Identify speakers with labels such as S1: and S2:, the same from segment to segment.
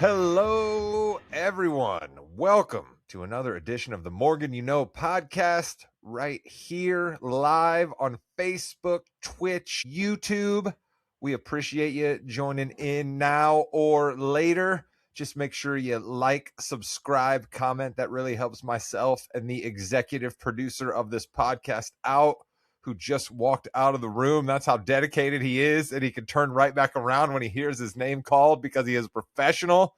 S1: Hello, everyone. Welcome to another edition of the Morgan You Know podcast right here live on Facebook, Twitch, YouTube. We appreciate you joining in now or later. Just make sure you like, subscribe, comment. That really helps myself and the executive producer of this podcast out, who just walked out of the room. That's how dedicated he is, and he can turn right back around when he hears his name called because he is professional.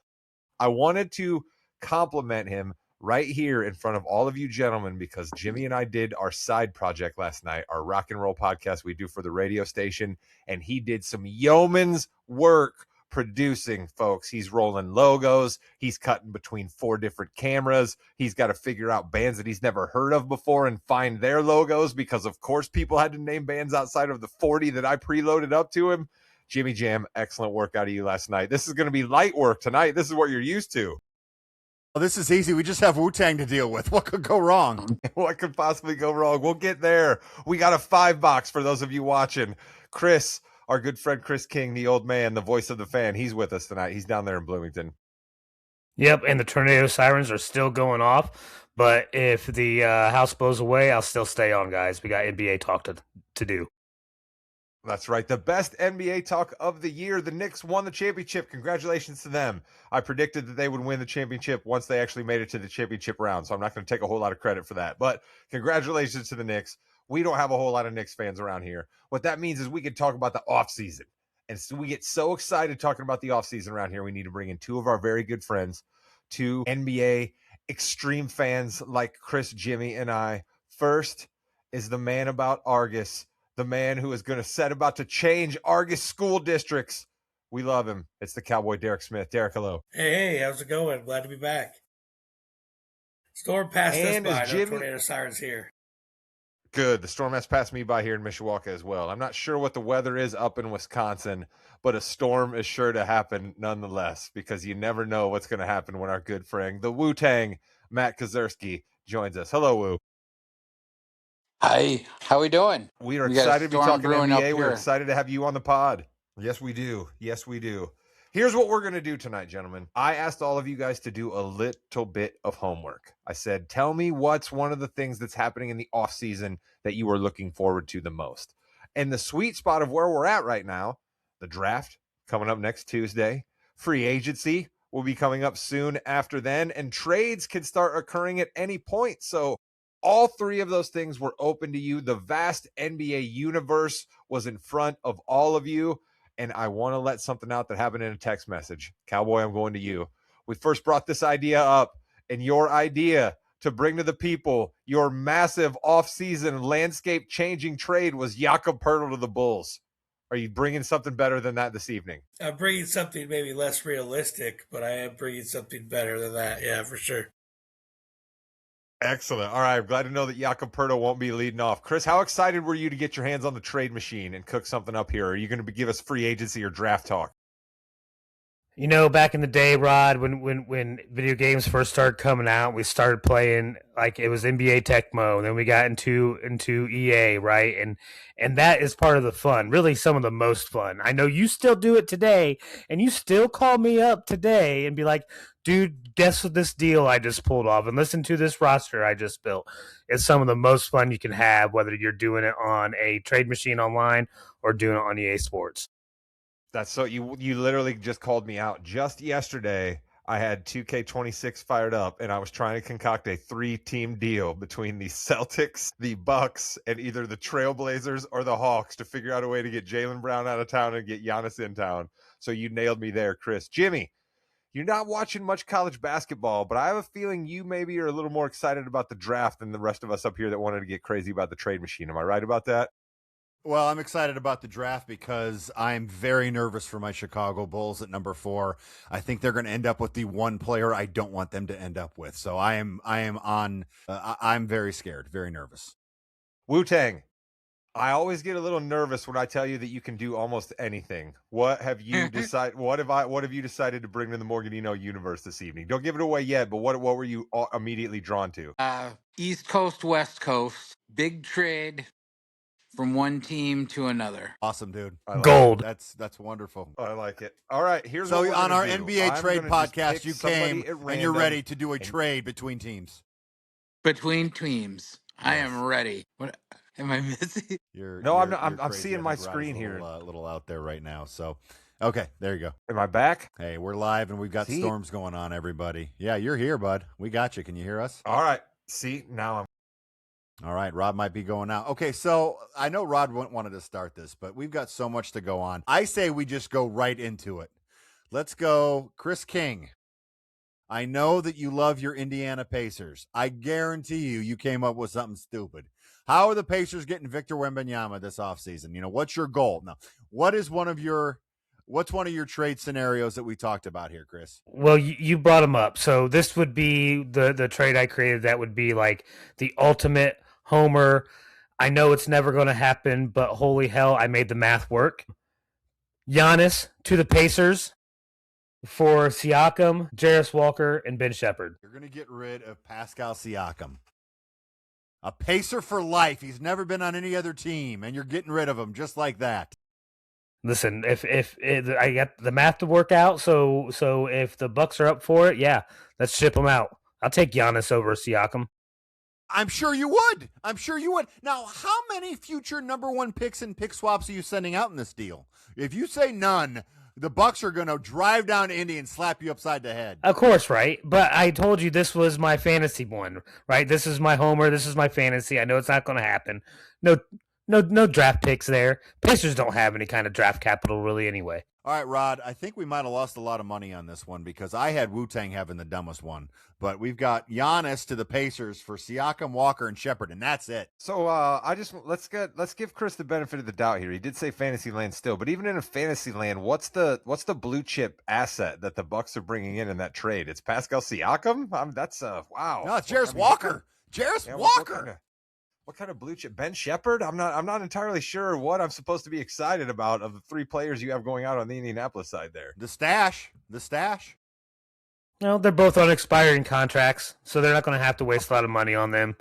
S1: I wanted to compliment him right here in front of all of you gentlemen because Jimmy and I did our side project last night, our rock and roll podcast we do for the radio station, and he did some yeoman's work producing, folks. He's rolling logos. He's cutting between 4 different cameras. He's got to figure out bands that he's never heard of before and find their logos because, of course, people had to name bands outside of the 40 that I preloaded up to him. Jimmy Jam, excellent work out of you last night. This is going to be light work tonight. This is what you're used to.
S2: Well, this is easy. We just have Wu-Tang to deal with. What could go wrong?
S1: What could possibly go wrong? We'll get there. We got a 5-box for those of you watching. Chris, our good friend Chris King, the old man, the voice of the fan, he's with us tonight. He's down there in Bloomington.
S3: Yep, and the tornado sirens are still going off. But if the house blows away, I'll still stay on, guys. We got NBA talk to do.
S1: That's right. The best NBA talk of the year. The Knicks won the championship. Congratulations to them. I predicted that they would win the championship once they actually made it to the championship round, so I'm not going to take a whole lot of credit for that. But congratulations to the Knicks. We don't have a whole lot of Knicks fans around here. What that means is we can talk about the offseason. And so we get so excited talking about the offseason around here, we need to bring in 2 of our very good friends, 2 NBA extreme fans like Chris, Jimmy, and I. First is the man about Argus, the man who is going to set about to change Argus school districts. We love him. It's the Cowboy Derek Smith. Derek, hello.
S4: Hey, how's it going? Glad to be back. Storm passed us by. No tornado sirens here.
S1: Good. The storm has passed me by here in Mishawaka as well. I'm not sure what the weather is up in Wisconsin, but a storm is sure to happen nonetheless because you never know what's going to happen when our good friend, the Wu-Tang, Matt Kozerski, joins us. Hello, Wu.
S5: Hi, how we doing?
S1: We are excited to be talking NBA. We're excited to have you on the pod. Yes, we do. Yes, we do. Here's what we're going to do tonight, gentlemen. I asked all of you guys to do a little bit of homework. I said, tell me what's one of the things that's happening in the offseason that you are looking forward to the most. And the sweet spot of where we're at right now, the draft coming up next Tuesday, free agency will be coming up soon after then, and trades can start occurring at any point. So all 3 of those things were open to you. The vast NBA universe was in front of all of you. And I want to let something out that happened in a text message. Cowboy, I'm going to you. We first brought this idea up, and your idea to bring to the people your massive offseason landscape-changing trade was Jakob Poeltl to the Bulls. Are you bringing something better than that this evening?
S4: I'm bringing something maybe less realistic, but I am bringing something better than that. Yeah, for sure.
S1: Excellent. All right. I'm glad to know that Jakob Poeltl won't be leading off. Chris, how excited were you to get your hands on the trade machine and cook something up here? Are you going to give us free agency or draft talk?
S3: You know, back in the day, Rod, when video games first started coming out, we started playing like it was NBA Tecmo, and then we got into EA, right? And that is part of the fun, really some of the most fun. I know you still do it today, and you still call me up today and be like, dude, guess what this deal I just pulled off, and listen to this roster I just built. It's some of the most fun you can have, whether you're doing it on a trade machine online or doing it on EA Sports.
S1: That's so you literally just called me out. Just yesterday, I had 2K26 fired up, and I was trying to concoct a 3-team deal between the Celtics, the Bucks, and either the Trailblazers or the Hawks to figure out a way to get Jaylen Brown out of town and get Giannis in town. So you nailed me there, Chris. Jimmy, you're not watching much college basketball, but I have a feeling you maybe are a little more excited about the draft than the rest of us up here that wanted to get crazy about the trade machine. Am I right about that?
S2: Well, I'm excited about the draft because I'm very nervous for my Chicago Bulls at number 4. I think they're going to end up with the one player I don't want them to end up with. So I'm very scared, very nervous.
S1: Wu-Tang, I always get a little nervous when I tell you that you can do almost anything. What have you decided? What have you decided to bring to the Morgan You Know universe this evening? Don't give it away yet, but what were you immediately drawn to?
S5: East Coast, West Coast, big trade. from one team to another.
S2: Awesome, dude.
S3: Gold.
S2: That's wonderful.
S1: I like it. All right, here's
S2: so
S1: what we're
S2: on our
S1: do.
S2: NBA
S1: I'm
S2: trade podcast, you came
S1: and
S2: you're ready to do a trade between teams.
S5: Between teams, yes. I am ready. What am I missing?
S1: I'm seeing my screen here.
S2: A little out there right now. So, okay, there you go.
S1: Am I back?
S2: Hey, we're live and we've got storms going on. Everybody, yeah, you're here, bud. We got you. Can you hear us?
S1: All right. See, now I'm.
S2: All right, Rod might be going out. Okay, so I know Rod wanted to start this, but we've got so much to go on. I say we just go right into it. Let's go, Chris King. I know that you love your Indiana Pacers. I guarantee you came up with something stupid. How are the Pacers getting Victor Wembanyama this offseason? You know, what's your goal? Now, what's one of your trade scenarios that we talked about here, Chris?
S3: Well, you brought them up. So this would be the trade I created that would be like the ultimate homer. I know it's never going to happen, but holy hell, I made the math work. Giannis to the Pacers for Siakam, Jarris Walker, and Ben Shepherd.
S2: You're going to get rid of Pascal Siakam. A Pacer for life. He's never been on any other team, and you're getting rid of him just like that.
S3: Listen, if I got the math to work out, so if the Bucks are up for it, yeah, let's ship him out. I'll take Giannis over Siakam.
S2: I'm sure you would. Now, how many future number one picks and pick swaps are you sending out in this deal? If you say none, the Bucks are going to drive down to Indy and slap you upside the head.
S3: Of course, right? But I told you this was my fantasy one, right? This is my homer. This is my fantasy. I know it's not going to happen. No draft picks there. Pacers don't have any kind of draft capital really anyway.
S2: All right, Rod, I think we might have lost a lot of money on this one because I had Wu-Tang having the dumbest one. But we've got Giannis to the Pacers for Siakam, Walker, and Shepherd, and that's it.
S1: So let's give Chris the benefit of the doubt here. He did say fantasy land still, but even in a fantasy land, what's the blue chip asset that the Bucks are bringing in that trade? It's Pascal Siakam. That's wow.
S2: No, it's Jarris Walker. Jarris Walker.
S1: What kind of blue chip? Ben Shepherd? I'm not entirely sure what I'm supposed to be excited about of the three players you have going out on the Indianapolis side there.
S2: The stash.
S3: No, they're both on expiring contracts, so they're not going to have to waste a lot of money on them.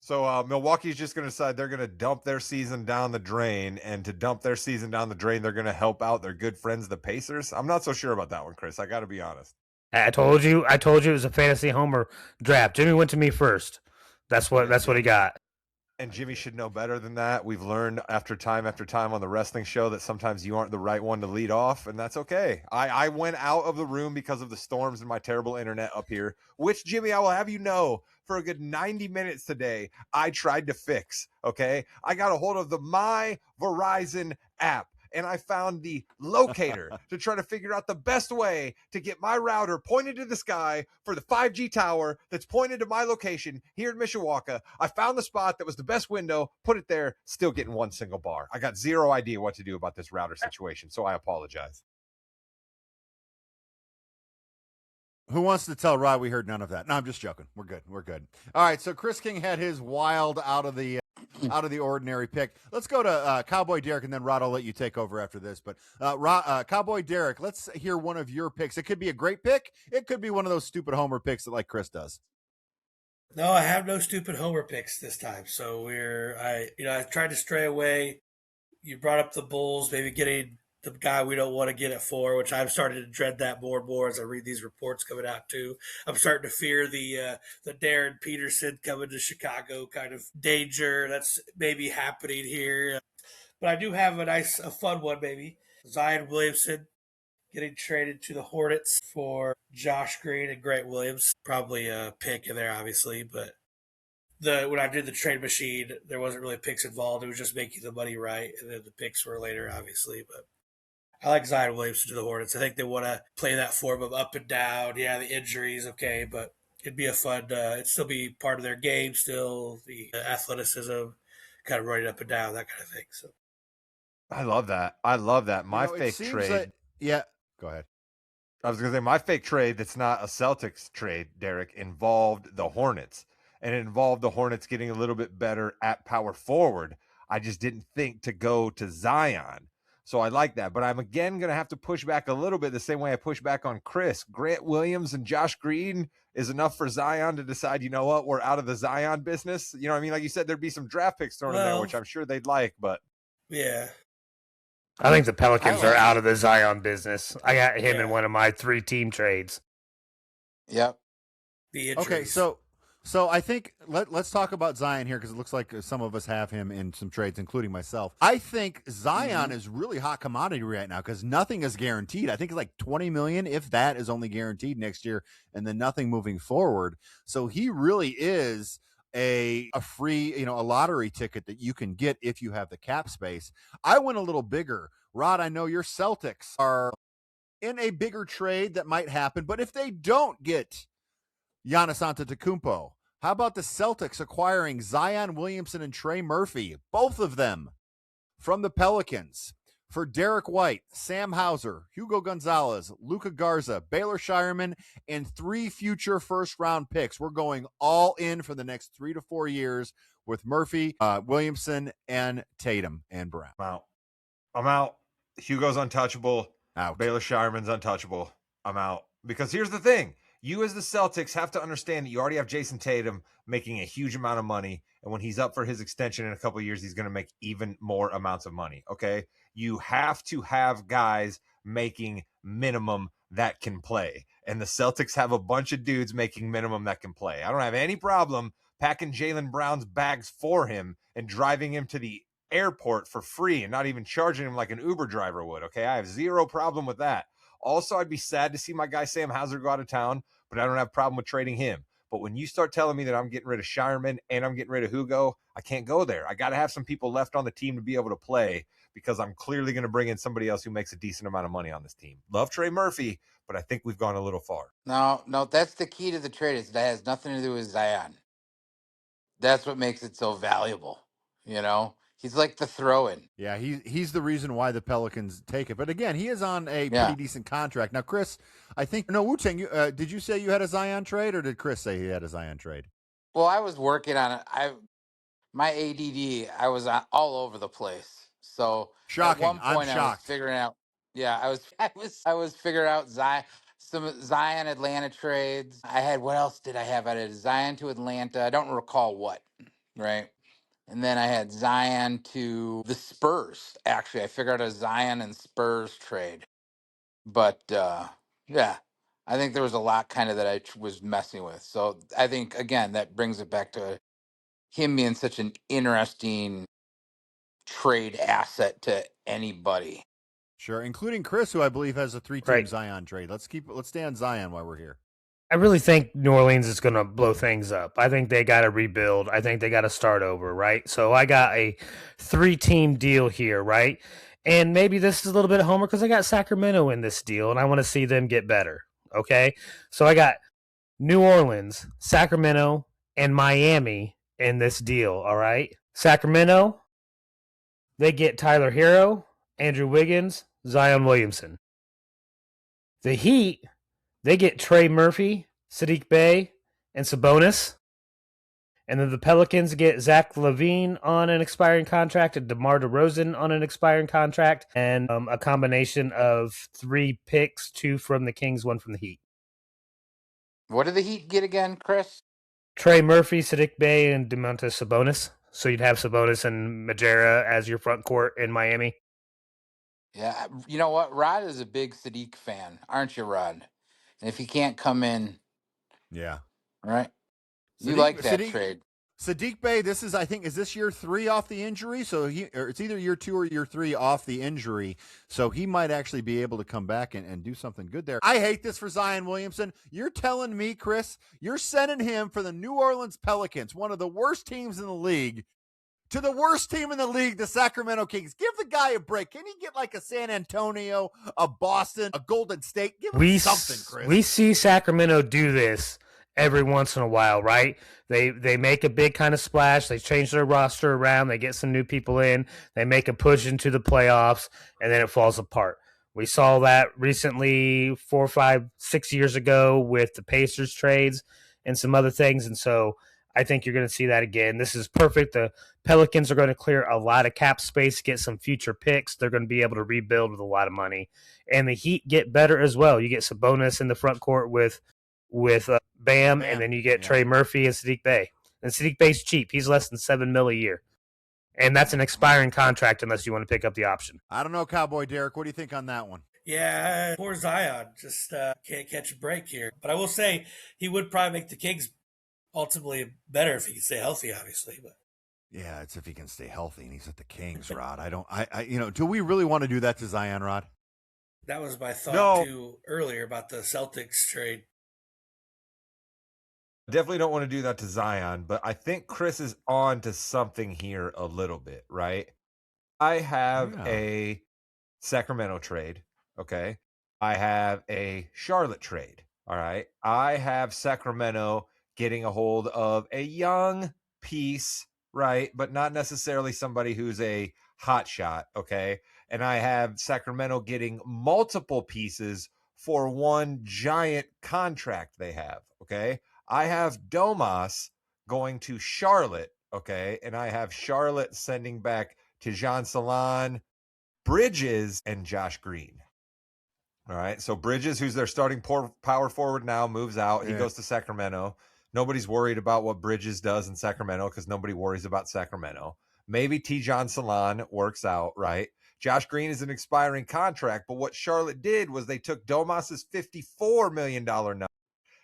S1: So Milwaukee's just going to decide they're going to dump their season down the drain, and to dump their season down the drain, they're going to help out their good friends, the Pacers. I'm not so sure about that one, Chris. I got to be honest.
S3: I told you it was a fantasy homer draft. Jimmy went to me first. That's what he got.
S1: And Jimmy should know better than that. We've learned after time on the wrestling show that sometimes you aren't the right one to lead off, and that's okay. I went out of the room because of the storms and my terrible internet up here, which, Jimmy, I will have you know, for a good 90 minutes today, I tried to fix, okay? I got a hold of the My Verizon app, and I found the locator to try to figure out the best way to get my router pointed to the sky for the 5G tower that's pointed to my location here in Mishawaka. I found the spot that was the best window, put it there, still getting one single bar. I got zero idea what to do about this router situation, so I apologize.
S2: Who wants to tell Rod we heard none of that? No, I'm just joking. We're good. All right, so Chris King had his wild out of the ordinary pick. Let's go to Cowboy Derek, and then Rod, I'll let you take over after this. But Cowboy Derek, let's hear one of your picks. It could be a great pick. It could be one of those stupid homer picks that like Chris does.
S4: No, I have no stupid homer picks this time. So I tried to stray away. You brought up the Bulls, maybe getting the guy we don't want to get it for, which I'm starting to dread that more and more as I read these reports coming out too. I'm starting to fear the Darren Peterson coming to Chicago kind of danger that's maybe happening here. But I do have a fun one, maybe. Zion Williamson getting traded to the Hornets for Josh Green and Grant Williams. Probably a pick in there, obviously, but when I did the trade machine, there wasn't really picks involved. It was just making the money right, and then the picks were later, obviously, but I like Zion Williamson to the Hornets. I think they want to play that form of up and down. Yeah, the injuries, okay, but it'd be a fun, it'd still be part of their game, still the athleticism, kind of running up and down, that kind of thing. So
S1: I love that. My fake trade.
S2: Yeah, go ahead.
S1: I was going to say my fake trade that's not a Celtics trade, Derek, involved the Hornets. And it involved the Hornets getting a little bit better at power forward. I just didn't think to go to Zion. So I like that. But I'm again going to have to push back a little bit the same way I push back on Chris. Grant Williams and Josh Green is enough for Zion to decide, you know what, we're out of the Zion business. You know what I mean? Like you said, there'd be some draft picks thrown in there, which I'm sure they'd like, but.
S4: Yeah.
S3: I think the Pelicans are out of the Zion business. I got him in one of my 3-team trades.
S5: Yep.
S2: Okay, so I think let's talk about Zion here because it looks like some of us have him in some trades, including myself. I think Zion is really hot commodity right now because nothing is guaranteed. I think it's like $20 million, if that, is only guaranteed next year, and then nothing moving forward. So he really is a free, a lottery ticket that you can get if you have the cap space. I went a little bigger. Rod, I know your Celtics are in a bigger trade that might happen, but if they don't get Giannis Antetokounmpo, how about the Celtics acquiring Zion Williamson and Trey Murphy, both of them from the Pelicans, for Derek White, Sam Hauser, Hugo Gonzalez, Luka Garza, Baylor Shireman, and 3 future first-round picks. We're going all in for the next 3 to 4 years with Murphy, Williamson, and Tatum and Brown.
S1: I'm out. Hugo's untouchable.
S2: Out.
S1: Baylor Shireman's untouchable. I'm out. Because here's the thing. You as the Celtics have to understand that you already have Jason Tatum making a huge amount of money. And when he's up for his extension in a couple of years, he's going to make even more amounts of money. Okay. You have to have guys making minimum that can play. And the Celtics have a bunch of dudes making minimum that can play. I don't have any problem packing Jaylen Brown's bags for him and driving him to the airport for free and not even charging him like an Uber driver would. Okay. I have zero problem with that. Also, I'd be sad to see my guy Sam Hauser go out of town, but I don't have a problem with trading him. But when you start telling me that I'm getting rid of Shireman and I'm getting rid of Hugo, I can't go there. I got to have some people left on the team to be able to play because I'm clearly going to bring in somebody else who makes a decent amount of money on this team. Love Trey Murphy, but I think we've gone a little far.
S5: No, that's the key to the trade. Is that has nothing to do with Zion. That's what makes it so valuable. He's like the throw-in.
S2: Yeah, he's the reason why the Pelicans take it. But again, he is on a pretty decent contract. Now, Chris, I think Wu-Tang, did you say you had a Zion trade, or did Chris say he had a Zion trade?
S5: Well, I was working on it. My ADD, I was all over the place. So
S2: shocking.
S5: At one point,
S2: I'm shocked.
S5: I was figuring out. Yeah, I was figuring out some Zion Atlanta trades. I had, what else did I have? I had Zion to Atlanta. I don't recall what. Right. And then I had Zion to the Spurs. Actually, I figured out a Zion and Spurs trade. But, yeah, I think there was a lot kind of that I was messing with. So I think, again, that brings it back to him being such an interesting trade asset to anybody.
S2: Sure, including Chris, who I believe has a 3-team Zion trade. Let's stay on Zion while we're here.
S3: I really think New Orleans is going to blow things up. I think they got to rebuild. I think they got to start over, right? So I got a 3-team deal here, right? And maybe this is a little bit of homer because I got Sacramento in this deal, and I want to see them get better, okay? So I got New Orleans, Sacramento, and Miami in this deal, all right? Sacramento, they get Tyler Hero, Andrew Wiggins, Zion Williamson. The Heat, they get Trey Murphy, Sadiq Bey, and Sabonis. And then the Pelicans get Zach LaVine on an expiring contract and DeMar DeRozan on an expiring contract, and a combination of 3 picks, 2 from the Kings, 1 from the Heat.
S5: What did the Heat get again, Chris?
S3: Trey Murphy, Sadiq Bey, and Domantas Sabonis. So you'd have Sabonis and Majera as your front court in Miami.
S5: Yeah, you know what? Rod is a big Sadiq fan, aren't you, Rod? And if he can't come in,
S2: yeah,
S5: right? You like that trade.
S2: Sadiq Bey, is this year 3 off the injury? So it's either year 2 or year 3 off the injury. So he might actually be able to come back and do something good there. I hate this for Zion Williamson. You're telling me, Chris, you're sending him for the New Orleans Pelicans, one of the worst teams in the league, to the worst team in the league, the Sacramento Kings. Give the guy a break. Can he get like a San Antonio, a Boston, a Golden State? Give him something, Chris.
S3: We see Sacramento do this every once in a while, right? They make a big kind of splash. They change their roster around. They get some new people in. They make a push into the playoffs, and then it falls apart. We saw that recently 4, 5, 6 years ago with the Pacers trades and some other things. And so I think you're going to see that again. This is perfect. The Pelicans are going to clear a lot of cap space, get some future picks. They're going to be able to rebuild with a lot of money. And the Heat get better as well. You get Sabonis in the front court with Bam, and then you get Trey Murphy and Sadiq Bey. And Sadiq Bey's cheap. He's less than $7 million a year. And that's an expiring contract unless you want to pick up the option.
S2: I don't know, Cowboy Derek. What do you think on that one?
S4: Yeah, poor Zion just can't catch a break here. But I will say he would probably make the Kings ultimately better if he could stay healthy, obviously. But
S2: yeah, it's if he can stay healthy and he's at the Kings, Rod. Do we really want to do that to Zion, Rod?
S4: That was my thought too earlier about the Celtics trade.
S1: Definitely don't want to do that to Zion, but I think Chris is on to something here a little bit, right? I have a Sacramento trade, okay? I have a Charlotte trade, all right? I have Sacramento getting a hold of a young piece, right? But not necessarily somebody who's a hot shot, okay? And I have Sacramento getting multiple pieces for one giant contract they have, okay? I have Domas going to Charlotte, okay? And I have Charlotte sending back Tijan Salon, Bridges, and Josh Green. All right, so Bridges, who's their starting power forward now, moves out. He goes to Sacramento. Nobody's worried about what Bridges does in Sacramento because nobody worries about Sacramento. Maybe Tijan Salon works out, right? Josh Green is an expiring contract, but what Charlotte did was they took Domas's $54 million number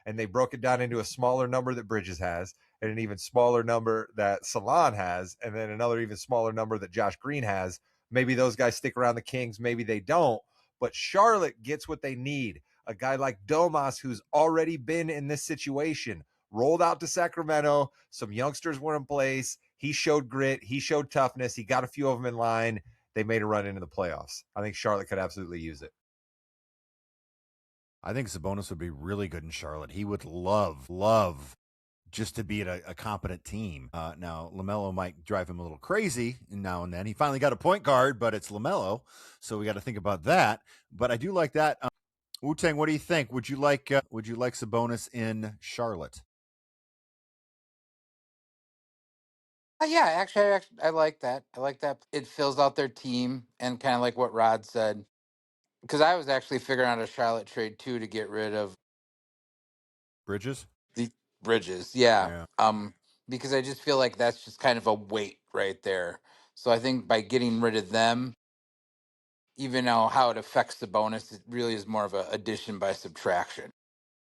S1: and they broke it down into a smaller number that Bridges has and an even smaller number that Salon has and then another even smaller number that Josh Green has. Maybe those guys stick around the Kings. Maybe they don't. But Charlotte gets what they need. A guy like Domas, who's already been in this situation, rolled out to Sacramento. Some youngsters were in place. He showed grit. He showed toughness. He got a few of them in line. They made a run into the playoffs. I think Charlotte could absolutely use it.
S2: I think Sabonis would be really good in Charlotte. He would love just to be at a competent team. Now, LaMelo might drive him a little crazy now and then. He finally got a point guard, but it's LaMelo, so we got to think about that. But I do like that. Wu-Tang, what do you think? Would you like Sabonis in Charlotte?
S5: Yeah, actually, I like that. I like that. It fills out their team, and kind of like what Rod said. Because I was actually figuring out a Charlotte trade too to get rid of
S2: Bridges.
S5: the Bridges. Yeah. Because I just feel like that's just kind of a weight right there. So I think by getting rid of them, even though how it affects the bonus, it really is more of an addition by subtraction.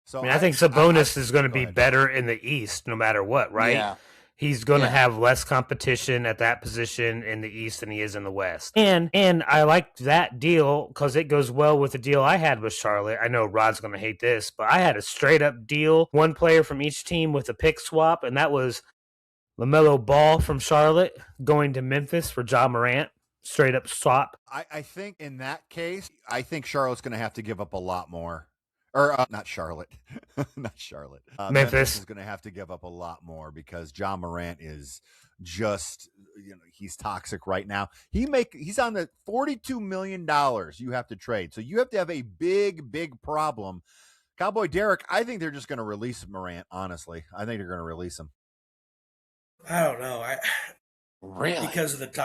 S3: So I think Sabonis is going to be better in the East no matter what, right?
S5: Yeah.
S3: He's going to have less competition at that position in the East than he is in the West. And I like that deal because it goes well with the deal I had with Charlotte. I know Rod's going to hate this, but I had a straight-up deal, one player from each team with a pick swap, and that was LaMelo Ball from Charlotte going to Memphis for Ja Morant. Straight-up swap.
S2: I think in that case, I think Charlotte's going to have to give up a lot more. Or not Charlotte, not Charlotte. Memphis is going to have to give up a lot more because Ja Morant is just, he's toxic right now. He's on the $42 million you have to trade. So you have to have a big problem. Cowboy Derek, I think they're just going to release Morant, honestly. I think they're going to release him.
S4: I don't know.
S5: Really?
S4: Because of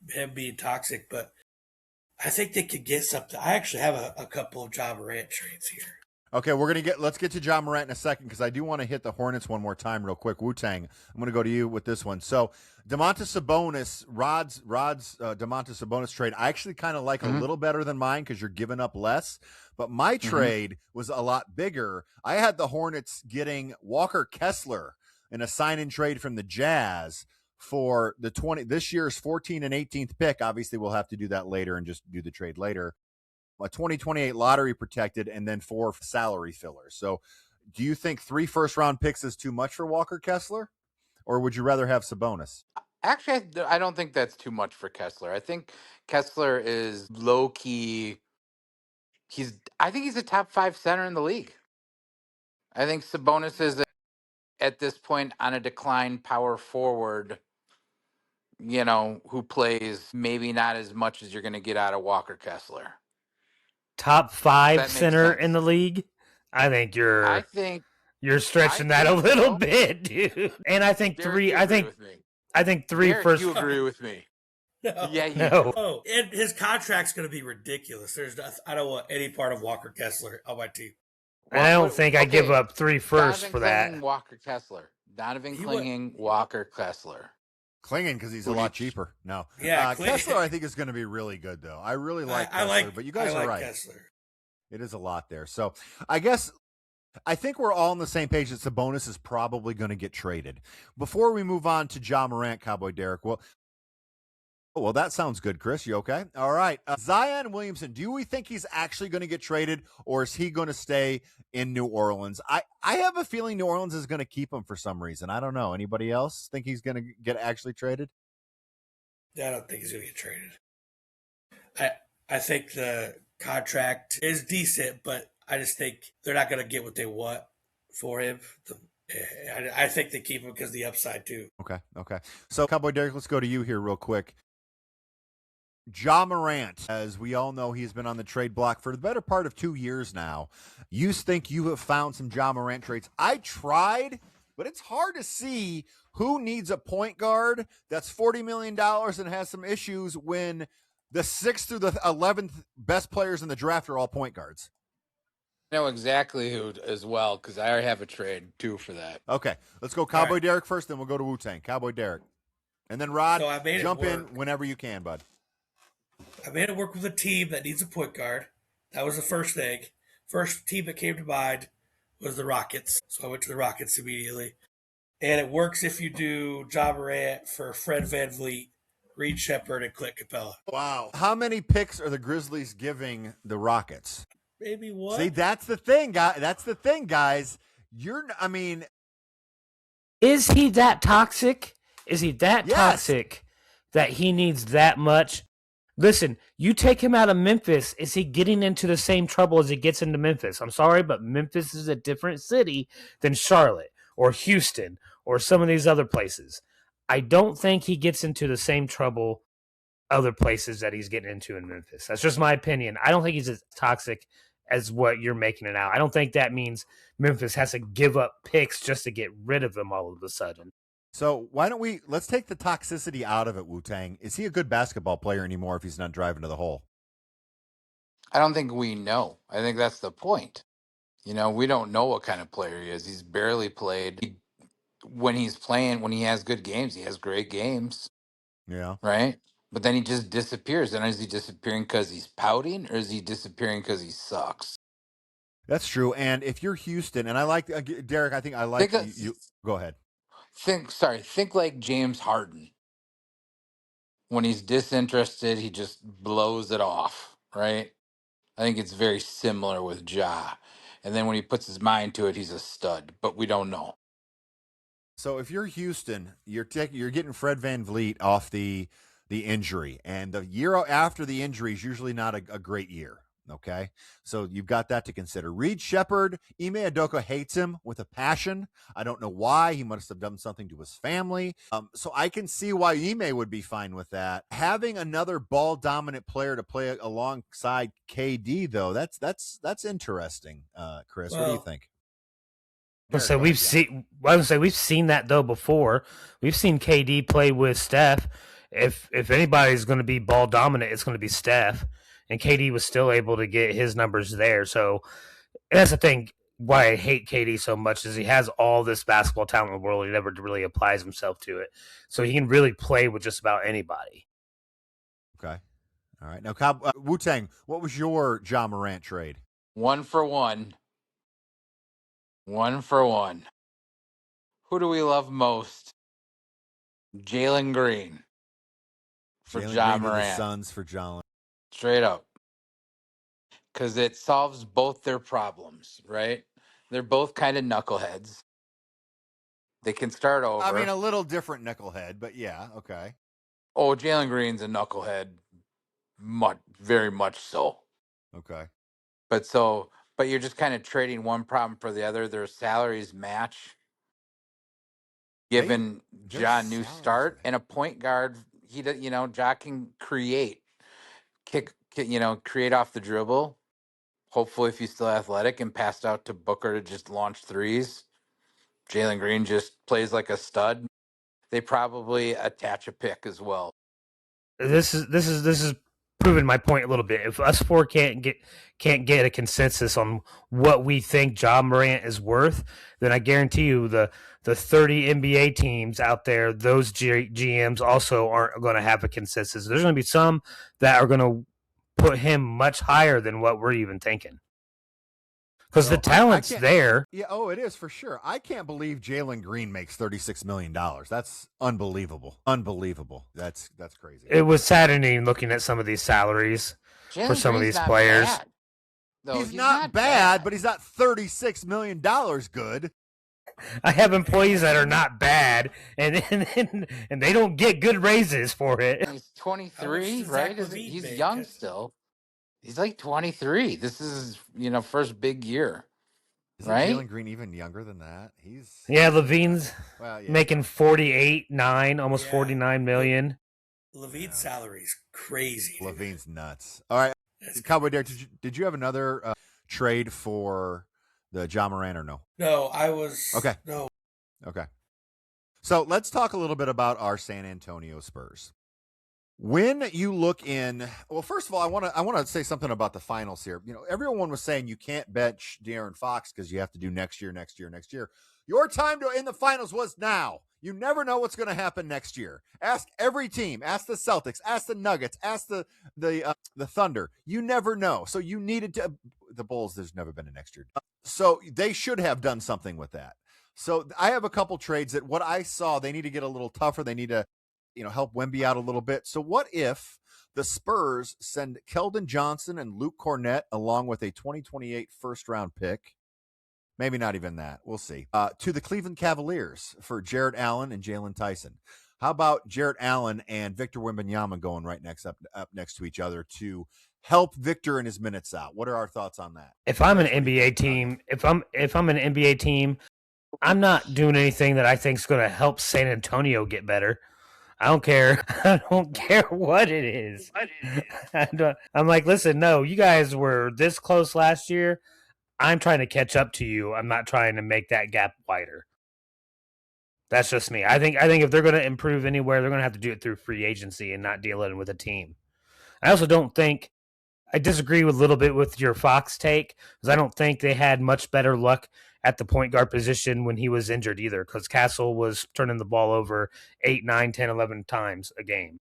S4: him being toxic, but I think they could get something. I actually have a couple of Ja Morant trades here.
S2: Okay, let's get to Ja Morant in a second because I do want to hit the Hornets one more time real quick. Wu-Tang, I'm going to go to you with this one. So Domantas Sabonis, Rod's Domantas Sabonis trade, I actually kind of like a little better than mine because you're giving up less. But my trade was a lot bigger. I had the Hornets getting Walker Kessler in a sign-in trade from the Jazz for this year's 14th and 18th pick. Obviously, we'll have to do that later and just do the trade later. A 2028 lottery protected and then 4 salary fillers. So do you think 3 first-round picks is too much for Walker Kessler? Or would you rather have Sabonis?
S5: Actually, I don't think that's too much for Kessler. I think Kessler is low-key. I think he's a top 5 center in the league. I think Sabonis is at this point on a decline power forward, who plays maybe not as much as you're going to get out of Walker Kessler.
S3: Top 5 center in the league? I think You're stretching
S5: I
S3: that a
S5: think
S3: little
S5: so.
S3: bit, dude. And I think
S5: Derek,
S3: three.
S5: you
S3: I
S5: agree
S3: think
S5: with me.
S3: I think three
S5: Derek,
S3: first.
S5: you agree with me.
S4: No.
S5: Yeah, you
S3: No.
S5: do.
S4: Oh, and his contract's going to be ridiculous. I don't want any part of Walker Kessler on my team.
S3: And I don't think I give up 3 firsts
S5: Donovan
S3: for
S5: Clinging,
S3: that.
S5: Walker Kessler. Donovan
S4: He
S5: Clinging, Walker Kessler.
S2: Clinging because he's a
S5: Who do
S2: lot
S5: you-
S2: cheaper. No.
S4: Yeah,
S2: Kessler, I think, is going to be really good, though. I really like Kessler, but you guys are right.
S4: Kessler.
S2: It is a lot there. So I think we're all on the same page that Sabonis is probably going to get traded. Before we move on to Ja Morant, Cowboy Derek, well, that sounds good, Chris. You okay? All right. Zion Williamson, do we think he's actually going to get traded, or is he going to stay in New Orleans? I have a feeling New Orleans is going to keep him for some reason. I don't know. Anybody else think he's going to get actually traded?
S4: I don't think he's going to get traded. I think the contract is decent, but I just think they're not going to get what they want for him. I think they keep him because of the upside, too.
S2: Okay. So, Cowboy Derek, let's go to you here real quick. Ja Morant, as we all know, he's been on the trade block for the better part of 2 years now. You think you have found some Ja Morant trades? I tried, but it's hard to see who needs a point guard that's $40 million and has some issues when the 6th through the 11th best players in the draft are all point guards.
S5: I know exactly who as well, because I already have a trade, too, for that.
S2: Okay, let's go Cowboy Derek first, then we'll go to Wu-Tang. Cowboy Derek. And then, Rod, jump in whenever you can, bud.
S4: I made it work with a team that needs a point guard. That was the first thing. First team that came to mind was the Rockets. So I went to the Rockets immediately. And it works if you do Ja Morant for Fred VanVleet, Reed Shepherd, and Clint Capella.
S2: Wow. How many picks are the Grizzlies giving the Rockets?
S4: Maybe one.
S2: See, that's the thing, guys. Is
S3: he that toxic? Is he that toxic that he needs that much? Listen, you take him out of Memphis, is he getting into the same trouble as he gets into Memphis? I'm sorry, but Memphis is a different city than Charlotte or Houston or some of these other places. I don't think he gets into the same trouble other places that he's getting into in Memphis. That's just my opinion. I don't think he's as toxic as what you're making it out. I don't think that means Memphis has to give up picks just to get rid of him all of a sudden.
S2: So let's take the toxicity out of it, Wu-Tang. Is he a good basketball player anymore if he's not driving to the hole?
S5: I don't think we know. I think that's the point. We don't know what kind of player he is. He's barely played. When he's playing, when he has good games, he has great games.
S2: Yeah.
S5: Right? But then he just disappears. And is he disappearing because he's pouting, or is he disappearing because he sucks?
S2: That's true. And if you're Houston, and I like Derek, I think I like you. Go ahead.
S5: Think like James Harden. When he's disinterested, he just blows it off, right? I think it's very similar with Ja. And then when he puts his mind to it, he's a stud, but we don't know.
S2: So if you're Houston, you're getting Fred VanVleet off the injury, and the year after the injury is usually not a great year. Okay, so you've got that to consider. Reed Shepherd, Ime Udoka hates him with a passion. I don't know why. He must have done something to his family. So I can see why Ime would be fine with that. Having another ball dominant player to play alongside KD, though, that's interesting. Chris, what do you think?
S3: So we've seen that though before. We've seen KD play with Steph. If anybody's going to be ball dominant, it's going to be Steph. And KD was still able to get his numbers there. So that's the thing why I hate KD so much is he has all this basketball talent in the world. He never really applies himself to it. So he can really play with just about anybody.
S2: Okay. All right. Now, Wu-Tang, what was your Ja Morant trade?
S5: 1 for 1. 1 for 1. Who do we love most? Jalen Green for Ja Morant.
S2: The Suns for Jalen.
S5: Straight up. Because it solves both their problems, right? They're both kind of knuckleheads. They can start over.
S2: I mean, a little different knucklehead, but yeah, okay.
S5: Oh, Jalen Green's a knucklehead. Very much so.
S2: Okay.
S5: But you're just kind of trading one problem for the other. Their salaries match. Given Ja a new start and a point guard, Ja can create off the dribble. Hopefully, if he's still athletic, and passed out to Booker to just launch threes. Jalen Green just plays like a stud. They probably attach a pick as well.
S3: This is proving my point a little bit. If us four can't get a consensus on what we think Ja Morant is worth, then I guarantee you the 30 NBA teams out there, those GMs also aren't going to have a consensus. There's going to be some that are going to put him much higher than what we're even thinking. Because the talent's there.
S2: Yeah, it is for sure. I can't believe Jalen Green makes $36 million. That's unbelievable. Unbelievable. That's crazy.
S3: It was saddening looking at some of these salaries for some of these players.
S2: He's not bad, but he's not $36 million good.
S3: I have employees that are not bad, and they don't get good raises for it.
S5: He's 23, right? He's young still. He's like 23. This is, first big year.
S2: Isn't
S5: right?
S2: Jalen Green even younger than that?
S3: Levine's making 48.9, almost 49 million.
S4: Levine's salary is crazy.
S2: Levine's nuts. All right, Cowboy Derek, did you have another trade for the Ja Morant or no?
S4: No, I was
S2: okay.
S4: No.
S2: Okay. So let's talk a little bit about our San Antonio Spurs. When you look in, well, first of all, I want to say something about the finals here. Everyone was saying you can't bench De'Aaron Fox because you have to do next year. Your time in the finals was now. You never know what's going to happen next year. Ask every team. Ask the Celtics. Ask the Nuggets. Ask the Thunder. You never know. So you needed to. The Bulls. There's never been a next year. So they should have done something with that. So I have a couple trades that what I saw they need to get a little tougher. They need to help Wemby out a little bit. So what if the Spurs send Keldon Johnson and Luke Cornett along with a 2028 first-round pick? Maybe not even that. We'll see. To the Cleveland Cavaliers for Jarrett Allen and Jalen Tyson. How about Jarrett Allen and Victor Wembanyama going right up next to each other to help Victor in his minutes out? What are our thoughts on that?
S3: If I'm an NBA team, if I'm an NBA team, I'm not doing anything that I think is going to help San Antonio get better. I don't care. I don't care what it is. I'm like, listen, no, you guys were this close last year. I'm trying to catch up to you. I'm not trying to make that gap wider. That's just me. I think if they're going to improve anywhere, they're going to have to do it through free agency and not dealing with a team. I also don't think I disagree with a little bit with your Fox take because I don't think they had much better luck at the point guard position when he was injured either because Castle was turning the ball over 8, 9, 10, 11 times a game.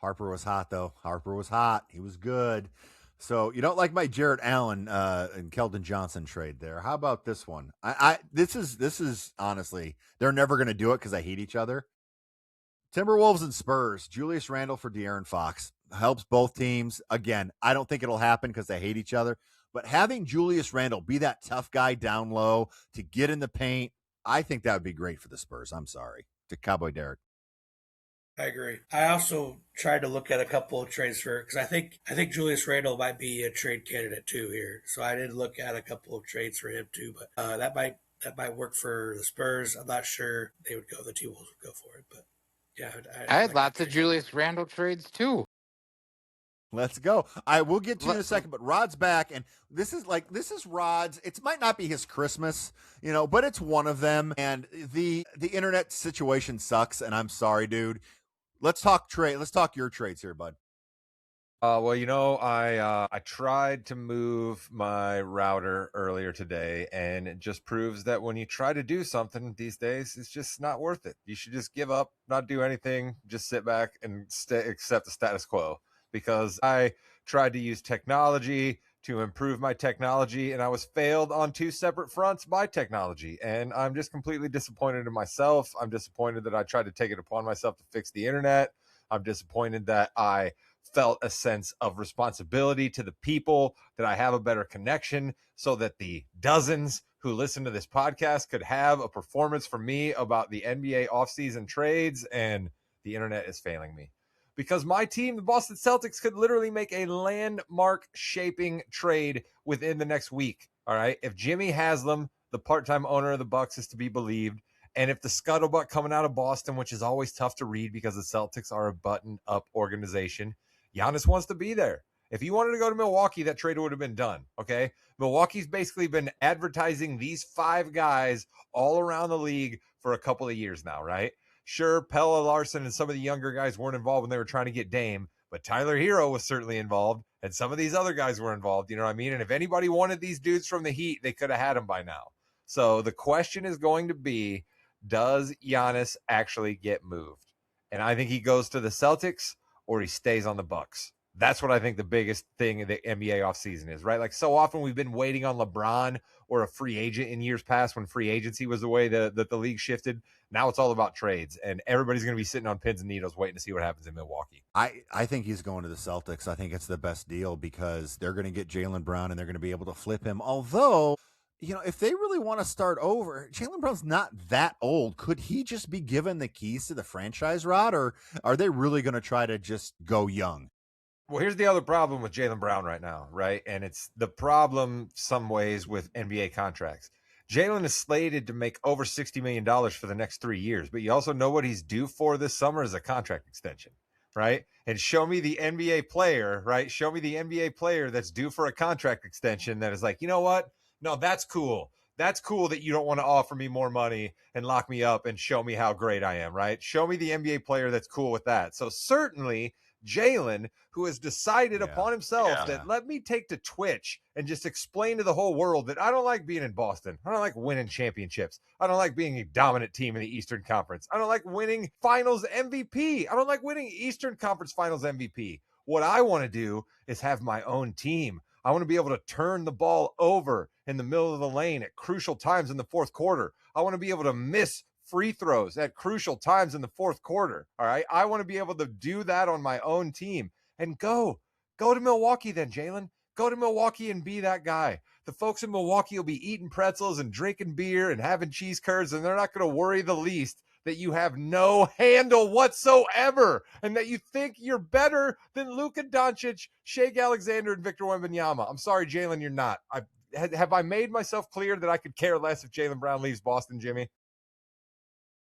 S2: Harper was hot, though. Harper was hot. He was good. So you don't like my Jarrett Allen and Keldon Johnson trade there. How about this one? This is honestly, they're never going to do it because I hate each other. Timberwolves and Spurs, Julius Randle for De'Aaron Fox. Helps both teams. Again, I don't think it'll happen because they hate each other. But having Julius Randle be that tough guy down low to get in the paint, I think that would be great for the Spurs. I'm sorry. To Cowboy Derek.
S4: I agree. I also tried to look at a couple of trades because I think Julius Randle might be a trade candidate too here. So I did look at a couple of trades for him too, but that might work for the Spurs. I'm not sure they would go. The T-Wolves would go for it, but yeah.
S5: I had lots of Julius Randle trades too.
S2: Let's go. I will get to you in a second, but Rod's back, and this is Rod's. It might not be his Christmas, but it's one of them. And the internet situation sucks, and I'm sorry, dude. Let's talk trade. Let's talk your trades here, bud.
S1: I tried to move my router earlier today, and it just proves that when you try to do something these days, it's just not worth it. You should just give up, not do anything, just sit back and accept the status quo. Because I tried to use technology to improve my technology, and I was failed on two separate fronts by technology. And I'm just completely disappointed in myself. I'm disappointed that I tried to take it upon myself to fix the internet. I'm disappointed that I felt a sense of responsibility to the people, that I have a better connection so that the dozens who listen to this podcast could have a performance from me about the NBA offseason trades, and the internet is failing me. Because my team, the Boston Celtics, could literally make a landmark-shaping trade within the next week, all right? If Jimmy Haslam, the part-time owner of the Bucks, is to be believed, and if the scuttlebutt coming out of Boston, which is always tough to read because the Celtics are a button-up organization, Giannis wants to be there. If he wanted to go to Milwaukee, that trade would have been done. Okay. Milwaukee's basically been advertising these 5 guys all around the league for a couple of years now, right? Sure, Pella Larson and some of the younger guys weren't involved when they were trying to get Dame, but Tyler Hero was certainly involved, and some of these other guys were involved. You know what I mean? And if anybody wanted these dudes from the Heat, they could have had them by now. So the question is going to be, does Giannis actually get moved? And I think he goes to the Celtics or he stays on the Bucks. That's what I think the biggest thing in the NBA offseason is, right? Like, so often we've been waiting on LeBron or a free agent in years past when free agency was the way that the league shifted. Now it's all about trades, and everybody's going to be sitting on pins and needles waiting to see what happens in Milwaukee.
S2: I think he's going to the Celtics. I think it's the best deal because they're going to get Jaylen Brown and they're going to be able to flip him. Although, you know, if they really want to start over, Jaylen Brown's not that old. Could he just be given the keys to the franchise, Rod, or are they really going to try to just go young?
S1: Well, here's the other problem with Jaylen Brown right now, right? And it's the problem some ways with NBA contracts. Jaylen is slated to make over $60 million for the next 3 years, but you also know what he's due for this summer is a contract extension, right? And show me the NBA player, right? Show me the NBA player that's due for a contract extension that is like, you know what? No, that's cool. That's cool that you don't want to offer me more money and lock me up and show me how great I am, right? Show me the NBA player that's cool with that. So certainly Jaylen, who has decided upon himself that let me take to Twitch and just explain to the whole world that I don't like being in Boston. I don't like winning championships. I don't like being a dominant team in the Eastern Conference. I don't like winning finals MVP. I don't like winning Eastern Conference finals MVP. What I want to do is have my own team. I want to be able to turn the ball over in the middle of the lane at crucial times in the fourth quarter. I want to be able to miss free throws at crucial times in the fourth quarter. All right. I want to be able to do that on my own team and go to Milwaukee then, Jaylen. Go to Milwaukee and be that guy. The folks in Milwaukee will be eating pretzels and drinking beer and having cheese curds, and they're not going to worry the least that you have no handle whatsoever and that you think you're better than Luka Doncic, Shea Alexander, and Victor Wembanyama. I'm sorry, Jaylen, you're not. Have I made myself clear that I could care less if Jaylen Brown leaves Boston, Jimmy?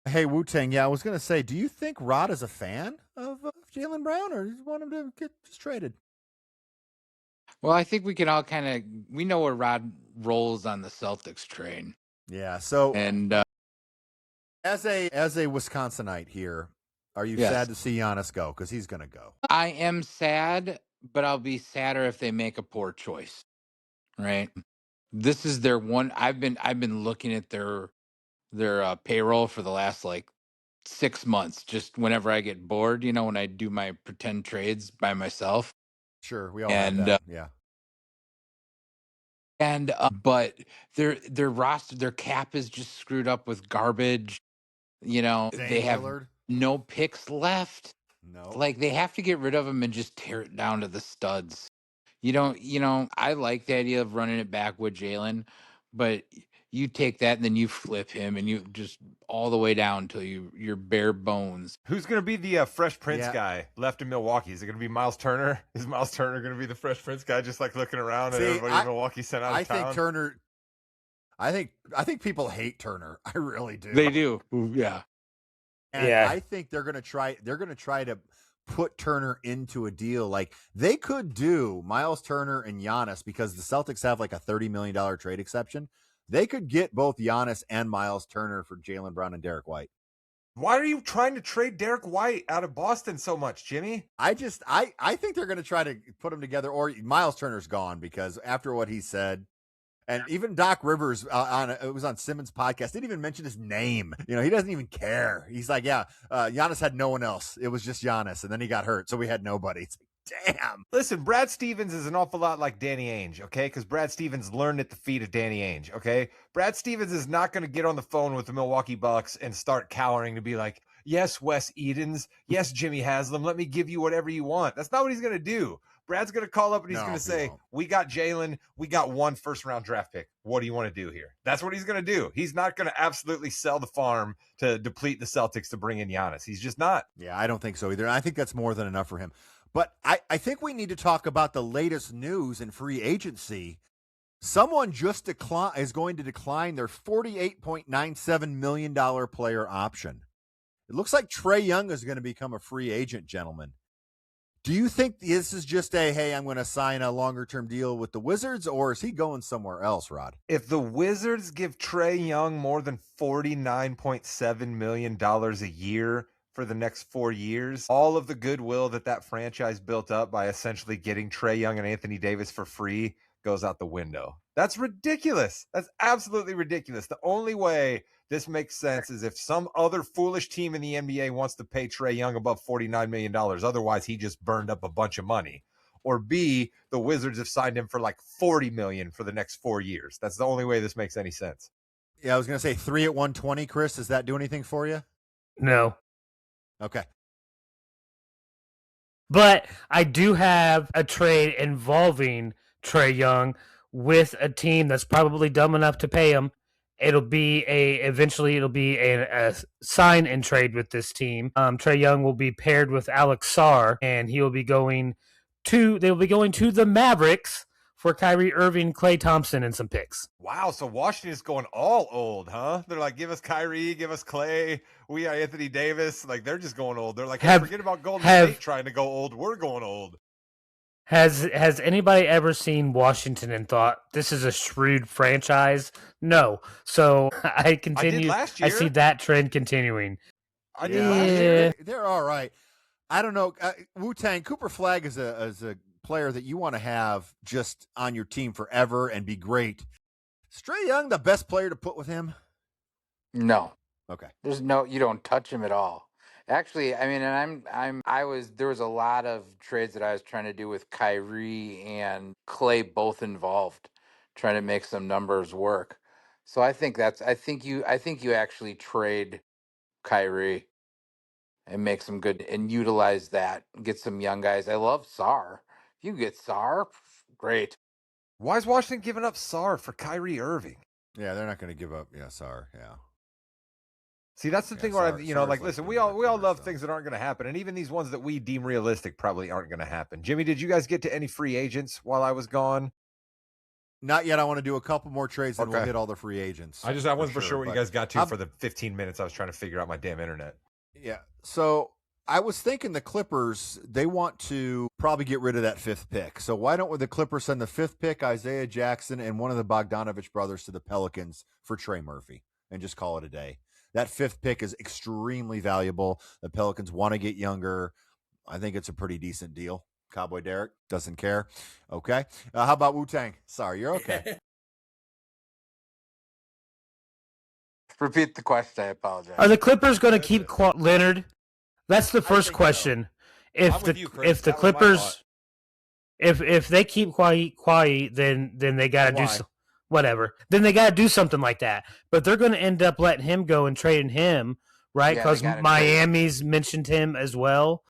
S2: Hey, Wu-Tang, I was going to say, do you think Rod is a fan of Jaylen Brown, or do you want him to get just traded?
S5: Well, I think we can all we know where Rod rolls on the Celtics train.
S2: Yeah, so
S5: and
S2: as a Wisconsinite here, are you sad to see Giannis go? Because he's going to go.
S5: I am sad, but I'll be sadder if they make a poor choice. Right? This is their one. I've been looking at their payroll for the last 6 months, just whenever I get bored, when I do my pretend trades by myself.
S2: Sure, we all have that. Yeah.
S5: And but their roster, their cap is just screwed up with garbage. They have no picks left.
S2: No.
S5: They have to get rid of them and just tear it down to the studs. I like the idea of running it back with Jaylen, but you take that and then you flip him and you just all the way down until you're bare bones.
S1: Who's going to be the Fresh Prince guy left in Milwaukee? Is it going to be Miles Turner? Is Miles Turner going to be the Fresh Prince guy, just looking around at everybody in Milwaukee sent out of town?
S2: I think Turner. I think people hate Turner. I really do.
S5: They do. Yeah.
S2: And I think they're going to try to put Turner into a deal. Like they could do Miles Turner and Giannis because the Celtics have a $30 million trade exception. They could get both Giannis and Miles Turner for Jaylen Brown and Derek White.
S1: Why are you trying to trade Derek White out of Boston so much, Jimmy?
S2: I think they're going to try to put them together, or Miles Turner's gone because after what he said, and even Doc Rivers it was on Simmons' podcast, didn't even mention his name. He doesn't even care. He's like, Giannis had no one else. It was just Giannis, and then he got hurt, so we had nobody. It's damn.
S1: Listen, Brad Stevens is an awful lot like Danny Ainge, okay? Because Brad Stevens learned at the feet of Danny Ainge, okay? Brad Stevens is not going to get on the phone with the Milwaukee Bucks and start cowering to be like, yes, Wes Edens, yes, Jimmy Haslam, let me give you whatever you want. That's not what he's going to do. Brad's going to call up and he's going to say, we got Jaylen, we got 1 first-round draft pick. What do you want to do here? That's what he's going to do. He's not going to absolutely sell the farm to deplete the Celtics to bring in Giannis. He's just not.
S2: Yeah, I don't think so either. I think that's more than enough for him. But I think we need to talk about the latest news in free agency. Someone just is going to decline their $48.97 million player option. It looks like Trae Young is going to become a free agent, gentlemen. Do you think this is just hey, I'm going to sign a longer-term deal with the Wizards, or is he going somewhere else, Rod?
S1: If the Wizards give Trae Young more than $49.7 million a year for the next 4 years, all of the goodwill that franchise built up by essentially getting Trae Young and Anthony Davis for free goes out the window. That's ridiculous. That's absolutely ridiculous. The only way this makes sense is if some other foolish team in the NBA wants to pay Trae Young above $49 million. Otherwise, he just burned up a bunch of money. Or B, the Wizards have signed him for like $40 million for the next 4 years. That's the only way this makes any sense.
S2: Yeah, I was going to say 3 at 120, Chris. Does that do anything for you?
S3: No.
S2: Okay.
S3: But I do have a trade involving Trae Young with a team that's probably dumb enough to pay him. Eventually it'll be a sign and trade with this team. Trae Young will be paired with Alex Sarr, and they'll be going to the Mavericks for Kyrie Irving, Klay Thompson, and some picks.
S1: Wow, so Washington's going all old, huh? They're like, give us Kyrie, give us Klay, we got Anthony Davis. Like, they're just going old. They're like, hey, forget about Golden State trying to go old. We're going old.
S3: Has anybody ever seen Washington and thought this is a shrewd franchise? No. So I continue.
S1: I did last year.
S3: I see that trend continuing.
S1: I did last year.
S2: They're all right. I don't know. Wu-Tang, Cooper Flag is a player that you want to have just on your team forever and be great. Is Trae Young the best player to put with him?
S5: No.
S2: Okay.
S5: You don't touch him at all. Actually, I mean, and there was a lot of trades that I was trying to do with Kyrie and Klay both involved, trying to make some numbers work. So I think you actually trade Kyrie and make some good and utilize that, get some young guys. I love Sarr. If you get Sarr, great.
S1: Why is Washington giving up Sarr for Kyrie Irving?
S2: Yeah, they're not going to give up. Yeah, Sarr. Yeah.
S1: See, that's the thing where listen, we all love things that aren't going to happen, and even these ones that we deem realistic probably aren't going to happen. Jimmy, did you guys get to any free agents while I was gone?
S2: Not yet. I want to do a couple more trades, and we'll hit all the free agents.
S1: I wasn't for sure what you guys got to for the 15 minutes I was trying to figure out my damn internet.
S2: Yeah. So I was thinking the Clippers, they want to probably get rid of that 5th pick. So why don't the Clippers send the 5th pick, Isaiah Jackson, and one of the Bogdanovich brothers to the Pelicans for Trey Murphy and just call it a day? That 5th pick is extremely valuable. The Pelicans want to get younger. I think it's a pretty decent deal. Cowboy Derek doesn't care. Okay. How about Wu-Tang? Sorry, you're okay.
S5: Repeat the question. I apologize.
S3: Are the Clippers going to keep Leonard? That's the first question.
S1: So.
S3: If the Clippers, if they keep Kawhi, then they got to do whatever. Then they got to do something like that. But they're going to end up letting him go and trading him, right? Because Miami's mentioned him as well.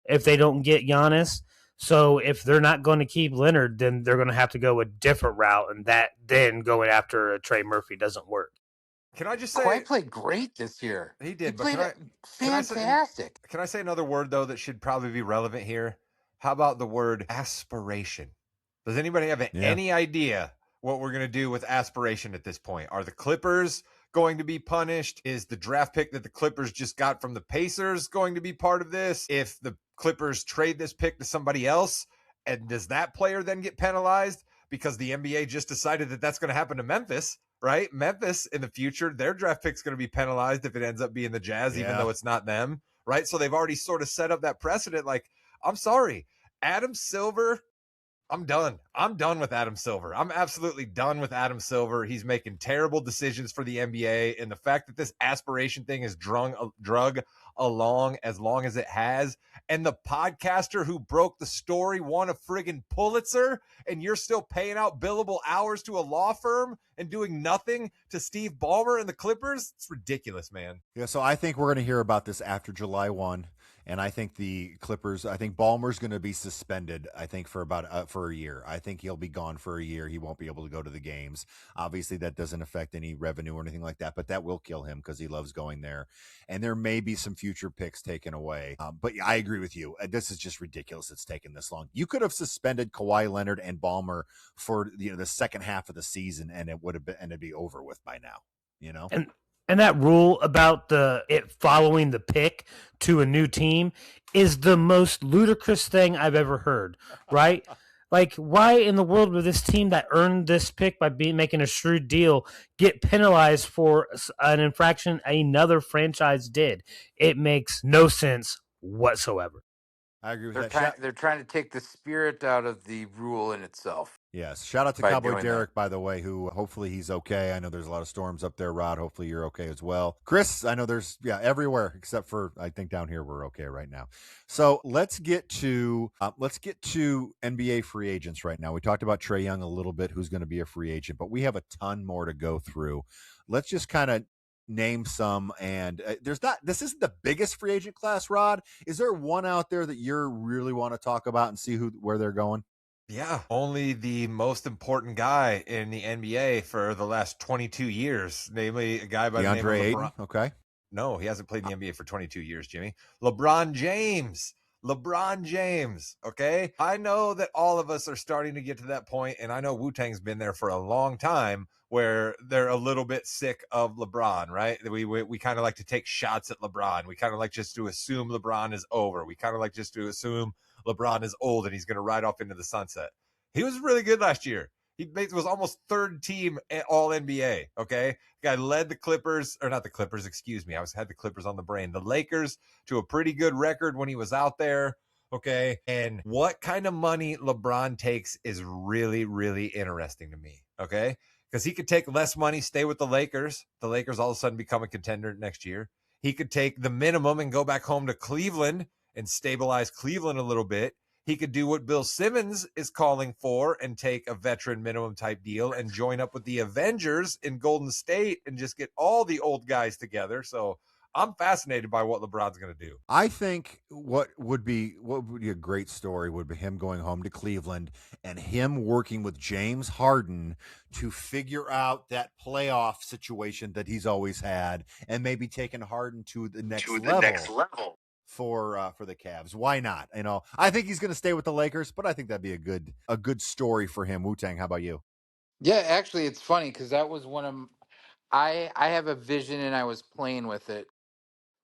S3: If they don't get Giannis, so if they're not going to keep Leonard, then they're going to have to go a different route, and that then going after Trey Murphy doesn't work.
S1: Can I just say
S5: Kawhi played great this year?
S1: He did,
S5: but fantastic.
S1: Can I say another word though that should probably be relevant here? How about the word aspiration? Does anybody have any idea what we're going to do with aspiration at this point? Are the Clippers going to be punished? Is the draft pick that the Clippers just got from the Pacers going to be part of this? If the Clippers trade this pick to somebody else, and does that player then get penalized because the NBA just decided that that's going to happen to Memphis? Right? Memphis in the future, their draft pick's going to be penalized if it ends up being the Jazz, even though it's not them. Right? So they've already sort of set up that precedent. Like, I'm sorry, Adam Silver, I'm done. I'm done with Adam Silver. I'm absolutely done with Adam Silver. He's making terrible decisions for the NBA. And the fact that this aspiration thing is drug along as long as it has, and the podcaster who broke the story won a friggin' Pulitzer, and you're still paying out billable hours to a law firm and doing nothing to Steve Ballmer and the Clippers, it's ridiculous, man.
S2: Yeah, so I think we're going to hear about this after July 1. And I think the Clippers, I think Ballmer's going to be suspended, I think, for about for a year. I think he'll be gone for a year. He won't be able to go to the games. Obviously, that doesn't affect any revenue or anything like that, but that will kill him because he loves going there. And there may be some future picks taken away. But I agree with you. This is just ridiculous it's taken this long. You could have suspended Kawhi Leonard and Ballmer for the second half of the season, and it would have been, and it'd be over with by now.
S3: And that rule about it following the pick to a new team is the most ludicrous thing I've ever heard, right? Like, why in the world would this team that earned this pick by making a shrewd deal get penalized for an infraction another franchise did? It makes no sense whatsoever.
S2: I agree with that.
S5: They're trying to take the spirit out of the rule in itself.
S2: Yes. Shout out to
S5: by
S2: Cowboy
S5: doing
S2: Derek, by the way, who hopefully he's okay. I know there's a lot of storms up there, Rod. Hopefully you're okay as well. Chris, I know there's, everywhere except for, I think down here we're okay right now. So let's get to NBA free agents right now. We talked about Trae Young a little bit, who's going to be a free agent, but we have a ton more to go through. Let's just kind of name some, and this isn't the biggest free agent class, Rod. Is there one out there that you really want to talk about and see where they're going?
S1: Yeah, only the most important guy in the NBA for the last 22 years, namely a guy by the name of LeBron.
S2: Ayton? Okay.
S1: No, he hasn't played in the NBA for 22 years, Jimmy. LeBron James. Okay? I know that all of us are starting to get to that point, and I know Wu-Tang's been there for a long time, where they're a little bit sick of LeBron, right? We kind of like to take shots at LeBron. We kind of like just to assume LeBron is over. We kind of like just to assume LeBron is old and he's going to ride off into the sunset. He was really good last year. He was almost third team all NBA, okay? Guy led the Clippers, or not the Clippers, excuse me. I had the Clippers on the brain. The Lakers to a pretty good record when he was out there, okay? And what kind of money LeBron takes is really, really interesting to me, okay? Because he could take less money, stay with the Lakers. The Lakers all of a sudden become a contender next year. He could take the minimum and go back home to Cleveland and stabilize Cleveland a little bit. He could do what Bill Simmons is calling for and take a veteran minimum type deal and join up with the Avengers in Golden State and just get all the old guys together. So I'm fascinated by what LeBron's going to do.
S2: I think what would be a great story would be him going home to Cleveland and him working with James Harden to figure out that playoff situation that he's always had and maybe taking Harden to the next level. For the Cavs. Why not? I think he's going to stay with the Lakers, but I think that'd be a good story for him. Wu-Tang, how about you?
S5: Yeah, actually, it's funny because that was one of I have a vision and I was playing with it,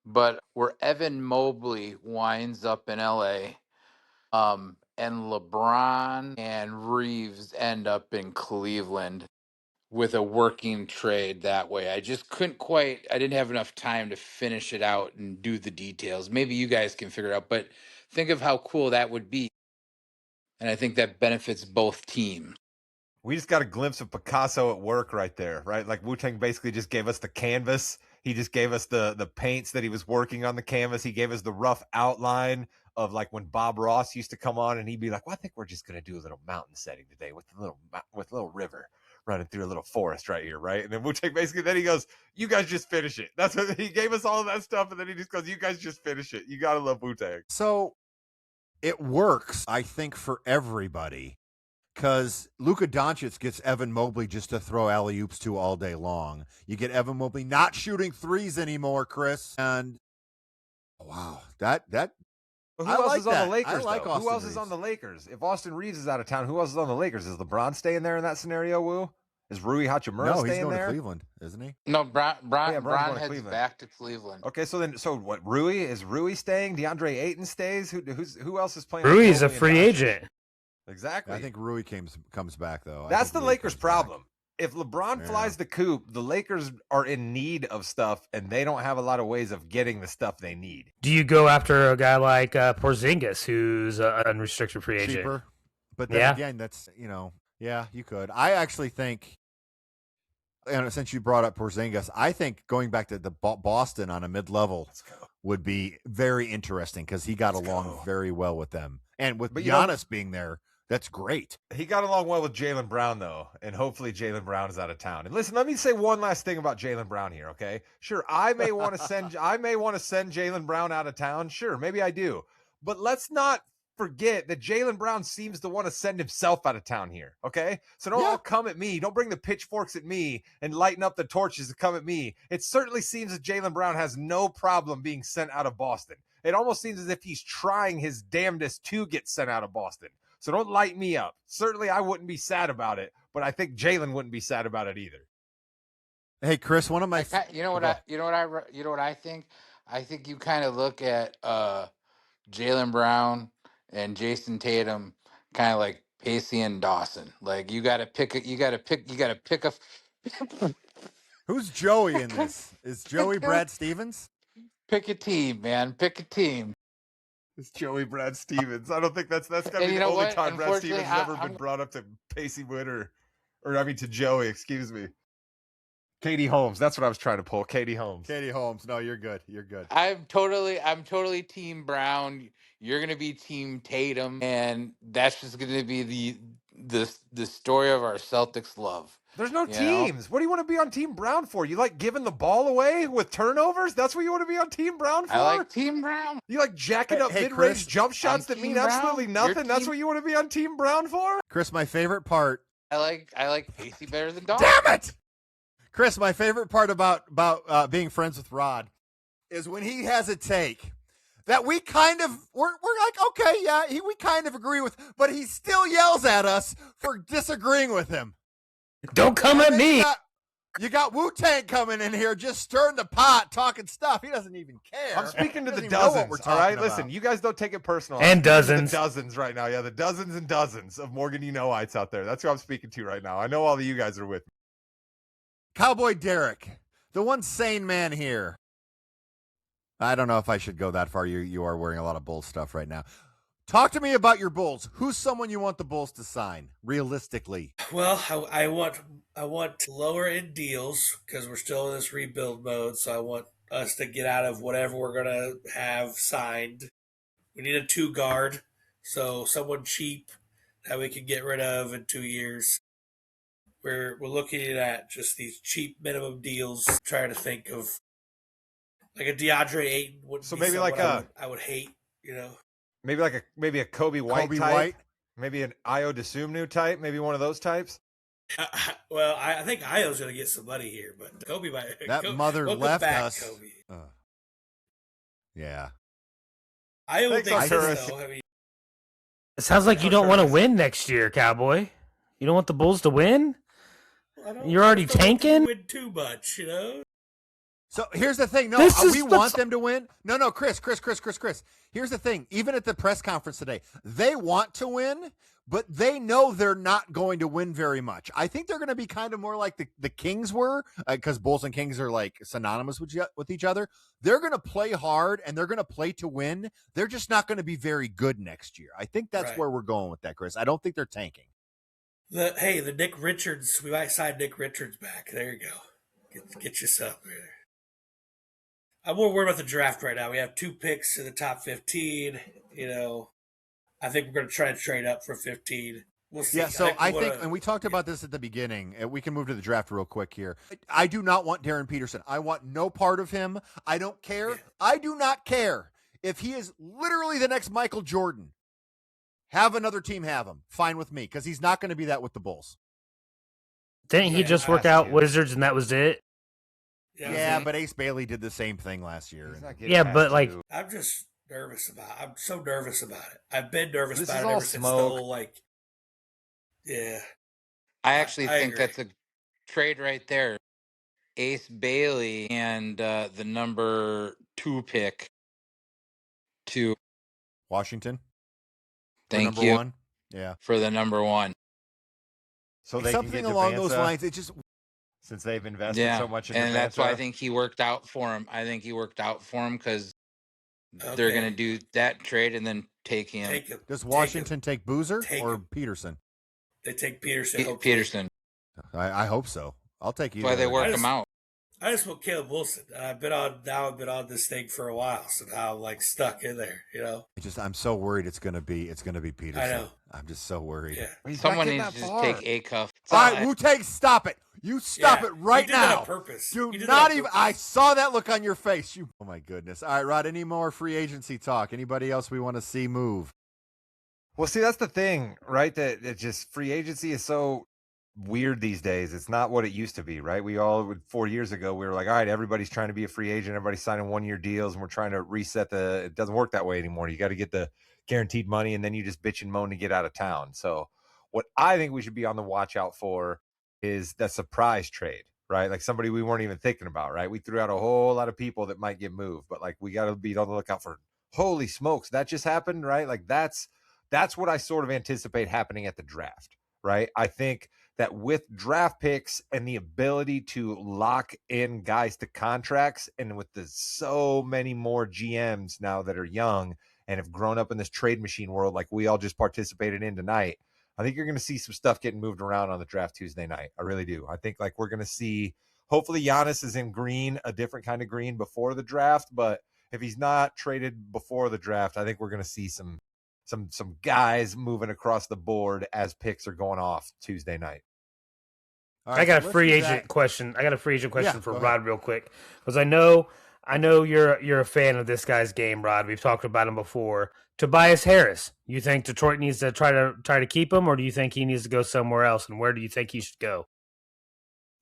S5: but where Evan Mobley winds up in LA, and LeBron and Reeves end up in Cleveland with a working trade that way. I just I didn't have enough time to finish it out and do the details. Maybe you guys can figure it out, but think of how cool that would be. And I think that benefits both teams.
S1: We just got a glimpse of Picasso at work right there, right? Like Wu-Tang basically just gave us the canvas. He just gave us the paints that he was working on the canvas. He gave us the rough outline of like when Bob Ross used to come on and he'd be like, well, I think we're just going to do a little mountain setting today with a little river running through a little forest right here, right? And then Wu-Tang basically, then he goes, you guys just finish it. That's what he gave us all of that stuff. And then he just goes, you guys just finish it. You got to love Wu-Tang.
S2: So it works, I think, for everybody. Because Luka Doncic gets Evan Mobley just to throw alley-oops to all day long. You get Evan Mobley not shooting threes anymore, Chris. And, wow, that
S1: But who else is on the Lakers?
S2: I like
S1: who
S2: Austin
S1: else is
S2: Reeves.
S1: on the Lakers? If Austin Reeves is out of town, who else is on the Lakers? Is LeBron staying there in that scenario, Wu? Is Rui Hachimura
S2: No,
S1: staying
S2: he's going
S1: there?
S2: to Cleveland, isn't he?
S5: No, Bron
S1: going to
S5: heads
S1: Cleveland.
S5: back to Cleveland.
S1: Okay, so what? Rui staying? DeAndre Ayton stays. Who else is playing?
S3: Rui's a free agent.
S1: Exactly.
S2: I think Rui comes back though.
S1: That's the Lakers' problem. If LeBron flies the coop, the Lakers are in need of stuff, and they don't have a lot of ways of getting the stuff they need.
S3: Do you go after a guy like Porzingis, who's an unrestricted free agent?
S2: Cheaper, but then again, that's you could. I actually think, since you brought up Porzingis, I think going back to the Boston on a mid-level would be very interesting because he got along very well with them, and with Giannis being there. That's great.
S1: He got along well with Jaylen Brown, though, and hopefully Jaylen Brown is out of town. And listen, let me say one last thing about Jaylen Brown here, okay? Sure, I may want to send Jaylen Brown out of town. Sure, maybe I do. But let's not forget that Jaylen Brown seems to want to send himself out of town here, okay? So don't all come at me. Don't bring the pitchforks at me and lighten up the torches to come at me. It certainly seems that Jaylen Brown has no problem being sent out of Boston. It almost seems as if he's trying his damnedest to get sent out of Boston. So don't light me up. Certainly I wouldn't be sad about it, but I think Jaylen wouldn't be sad about it either.
S2: Hey, Chris, one of my
S5: you know what I think. I think you kind of look at Jaylen Brown and Jason Tatum, kind of like Pacey and Dawson. Like you got to pick a, you got to pick a.
S2: who's Joey in this? Is Joey Brad Stevens?
S5: Pick a team, man. Pick a team.
S1: It's Joey Brad Stevens. I don't think that's got to
S5: And
S1: be
S5: you
S1: the
S5: know
S1: only
S5: what?
S1: time Brad
S5: Unfortunately,
S1: Stevens has ever been brought up to Pacey Witter, or I mean to Joey. Excuse me. Katie Holmes. That's what I was trying to pull. Katie Holmes.
S2: Katie Holmes. No, you're good. You're good.
S5: I'm totally Team Brown. You're gonna be Team Tatum, and that's just gonna be the story of our Celtics love.
S1: There's no
S5: You know?
S1: teams. What do you want to be on Team Brown for? You like giving the ball away with turnovers? That's what you want to be on Team Brown for?
S5: I like Team Brown.
S1: You like jacking up
S2: Hey,
S1: mid-range
S2: Chris,
S1: jump shots that
S5: Team
S1: mean
S5: Brown.
S1: absolutely
S5: You're
S1: nothing? That's
S5: Team-
S1: what you want to be on Team Brown for?
S2: Chris, my favorite part.
S5: I like Pacey better than Dawson.
S2: Damn it! Chris, my favorite part about being friends with Rod is when he has a take that we kind of we're like, okay, yeah, we kind of agree with, but he still yells at us for disagreeing with him.
S3: Don't come at me.
S2: You got Wu-Tang coming in here, just stirring the pot, talking stuff. He doesn't even care.
S1: I'm speaking to
S2: He
S1: the
S2: doesn't even know what
S1: dozens.
S2: we're
S1: All right,
S2: talking
S1: listen,
S2: about.
S1: you guys don't take it personal.
S3: And
S1: I'm speaking to
S3: dozens.
S1: the dozens right now. Yeah, the dozens and dozens of Morgan Ites out there. That's who I'm speaking to right now. I know all of you guys are with me.
S2: Cowboy Derek, the one sane man here. I don't know if I should go that far. You are wearing a lot of Bulls stuff right now. Talk to me about your Bulls. Who's someone you want the Bulls to sign, realistically?
S4: Well, I want lower end deals because we're still in this rebuild mode. So I want us to get out of whatever we're gonna have signed. We need a 2 guard, so someone cheap that we can get rid of in 2 years. We're looking at just these cheap minimum deals. Trying to think of like a DeAndre Ayton would.
S1: So
S4: be
S1: maybe
S4: someone
S1: like
S4: I would hate. You know.
S1: Maybe a Kobe White
S2: Kobe
S1: type.
S2: White?
S1: Maybe an Io DeSumnu type. Maybe one of those types.
S4: Well, I think Io's going to get some money here, but Kobe might.
S2: That mother
S4: welcome
S2: left
S4: back,
S2: us.
S4: Kobe.
S2: Yeah.
S4: Io
S1: Thanks,
S4: thinks this,
S1: Arturas.
S4: though. I mean,
S3: It sounds like you don't want to win next year, Cowboy. You don't want the Bulls to win? You're already tanking?
S4: Win too much, you know.
S2: So here's the thing. No, we want them to win. No, Chris. Here's the thing. Even at the press conference today, they want to win, but they know they're not going to win very much. I think they're going to be kind of more like the Kings were, because Bulls and Kings are like synonymous with each other. They're going to play hard and they're going to play to win. They're just not going to be very good next year. I think that's
S4: Right.
S2: where we're going with that, Chris. I don't think they're tanking.
S4: The Nick Richards. We might sign Nick Richards back. There you go. Get yourself there. I'm more worried about the draft right now. We have 2 picks in the top 15. You know, I think we're going to try to trade up for 15. We'll see.
S2: Yeah, so I think, and we talked about this at the beginning, and we can move to the draft real quick here. I do not want Darren Peterson. I want no part of him. I don't care.
S4: Yeah.
S2: I do not care if he is literally the next Michael Jordan. Have another team have him. Fine with me, because he's not going to be that with the Bulls.
S3: Didn't he
S4: Yeah,
S3: just
S1: I
S3: work
S1: see
S3: out
S1: it.
S3: Wizards and that was it?
S2: Yeah, but Ace Bailey did the same thing last year.
S1: He's not getting
S3: Yeah,
S1: past
S3: but, like-
S1: you.
S4: I'm just nervous about it. I'm so nervous about it. I've been nervous
S1: This
S4: about
S1: is
S4: it
S1: all
S4: ever since the
S1: smoke.
S4: whole, like, yeah.
S5: I actually
S4: I
S5: think
S4: agree.
S5: that's a trade right there. Ace Bailey and the number 2 pick to
S2: Washington? For
S5: thank
S2: number
S5: you
S2: 1? Yeah.
S5: for the number 1.
S1: So they
S2: Something
S1: can get
S2: along those
S1: Devanza,
S2: lines. It just
S1: since they've invested
S5: Yeah,
S1: so much in
S5: and that's why I
S1: Devanza.
S5: think he worked out for him. I think he worked out for him because they're
S4: Okay.
S5: going to do that trade and then take him.
S4: Take him.
S2: does
S4: Take
S2: Washington
S4: him.
S2: take Boozer
S4: Take
S2: or
S4: him.
S2: Peterson?
S4: They take Peterson. hopefully.
S5: Peterson.
S2: I hope so. I'll take
S5: That's
S2: either.
S5: why they
S2: of them.
S5: work
S4: I
S5: him
S4: just-
S5: out.
S4: I just want Caleb Wilson. I've been on this thing for a while, so now I'm like stuck in there. You know.
S2: I'm so worried it's gonna be Peterson.
S4: I know.
S2: I'm just so worried.
S4: Yeah.
S1: He's not
S5: Someone
S1: getting
S5: needs
S1: that
S5: to just
S1: far.
S5: take a cuff.
S2: All right, Wu-Tang, stop it. You stop
S4: Yeah,
S2: it right
S4: he did that
S2: now.
S4: on purpose.
S2: Do
S4: He did
S2: not
S4: that on
S2: even.
S4: purpose.
S2: I saw that look on your face. Oh my goodness. All right, Rod. Any more free agency talk? Anybody else we want to see move?
S1: Well, see, that's the thing, right? That it just free agency is so weird these days. It's not what it used to be, right? We all 4 years ago, we were like, all right, everybody's trying to be a free agent, everybody's signing 1-year deals, and we're trying to reset it doesn't work that way anymore. You got to get the guaranteed money, and then you just bitch and moan to get out of town. So what I think we should be on the watch out for is the surprise trade. right? Like somebody we weren't even thinking about, right? We threw out a whole lot of people that might get moved, but like we got to be on the lookout for, holy smokes, that just happened, right? Like that's what I sort of anticipate happening at the draft, right? I think that with draft picks and the ability to lock in guys to contracts, and with the so many more GMs now that are young and have grown up in this trade machine world like we all just participated in tonight, I think you're going to see some stuff getting moved around on the draft Tuesday night. I really do. I think like we're going to see, hopefully Giannis is in green, a different kind of green before the draft, but if he's not traded before the draft, I think we're going to see some guys moving across the board as picks are going off Tuesday night.
S2: All right,
S3: I got
S2: so
S3: a free
S2: let's do
S3: agent
S2: that.
S3: question. I got a free agent question
S2: Yeah,
S3: for
S2: go
S3: Rod
S2: ahead.
S3: real quick, because I know you're a fan of this guy's game, Rod. We've talked about him before. Tobias Harris, you think Detroit needs to try to keep him, or do you think he needs to go somewhere else? And where do you think he should go?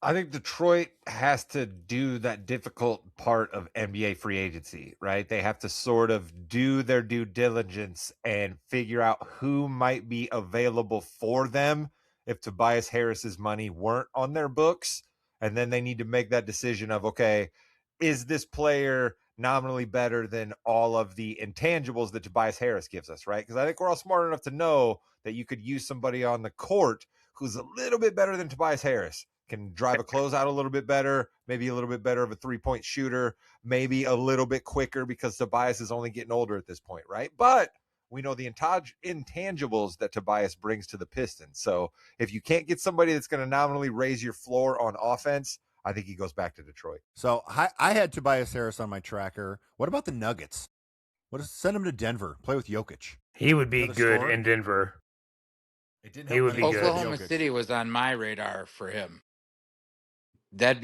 S1: I think Detroit has to do that difficult part of NBA free agency, right? They have to sort of do their due diligence and figure out who might be available for them if Tobias Harris's money weren't on their books. And then they need to make that decision of, okay, is this player nominally better than all of the intangibles that Tobias Harris gives us, right? Because I think we're all smart enough to know that you could use somebody on the court who's a little bit better than Tobias Harris, can drive a closeout a little bit better, maybe a little bit better of a three-point shooter, maybe a little bit quicker because Tobias is only getting older at this point, right? But we know the intangibles that Tobias brings to the Pistons. So if you can't get somebody that's going to nominally raise your floor on offense, I think he goes back to Detroit.
S2: So I had Tobias Harris on my tracker. What about the Nuggets? Send him to Denver, play with Jokic.
S3: He would be
S2: Another
S3: good
S2: scorer?
S3: in Denver.
S1: It didn't
S3: He
S1: help
S3: would be
S1: when
S3: good.
S5: Oklahoma
S2: Jokic.
S5: City was on my radar for him. That'd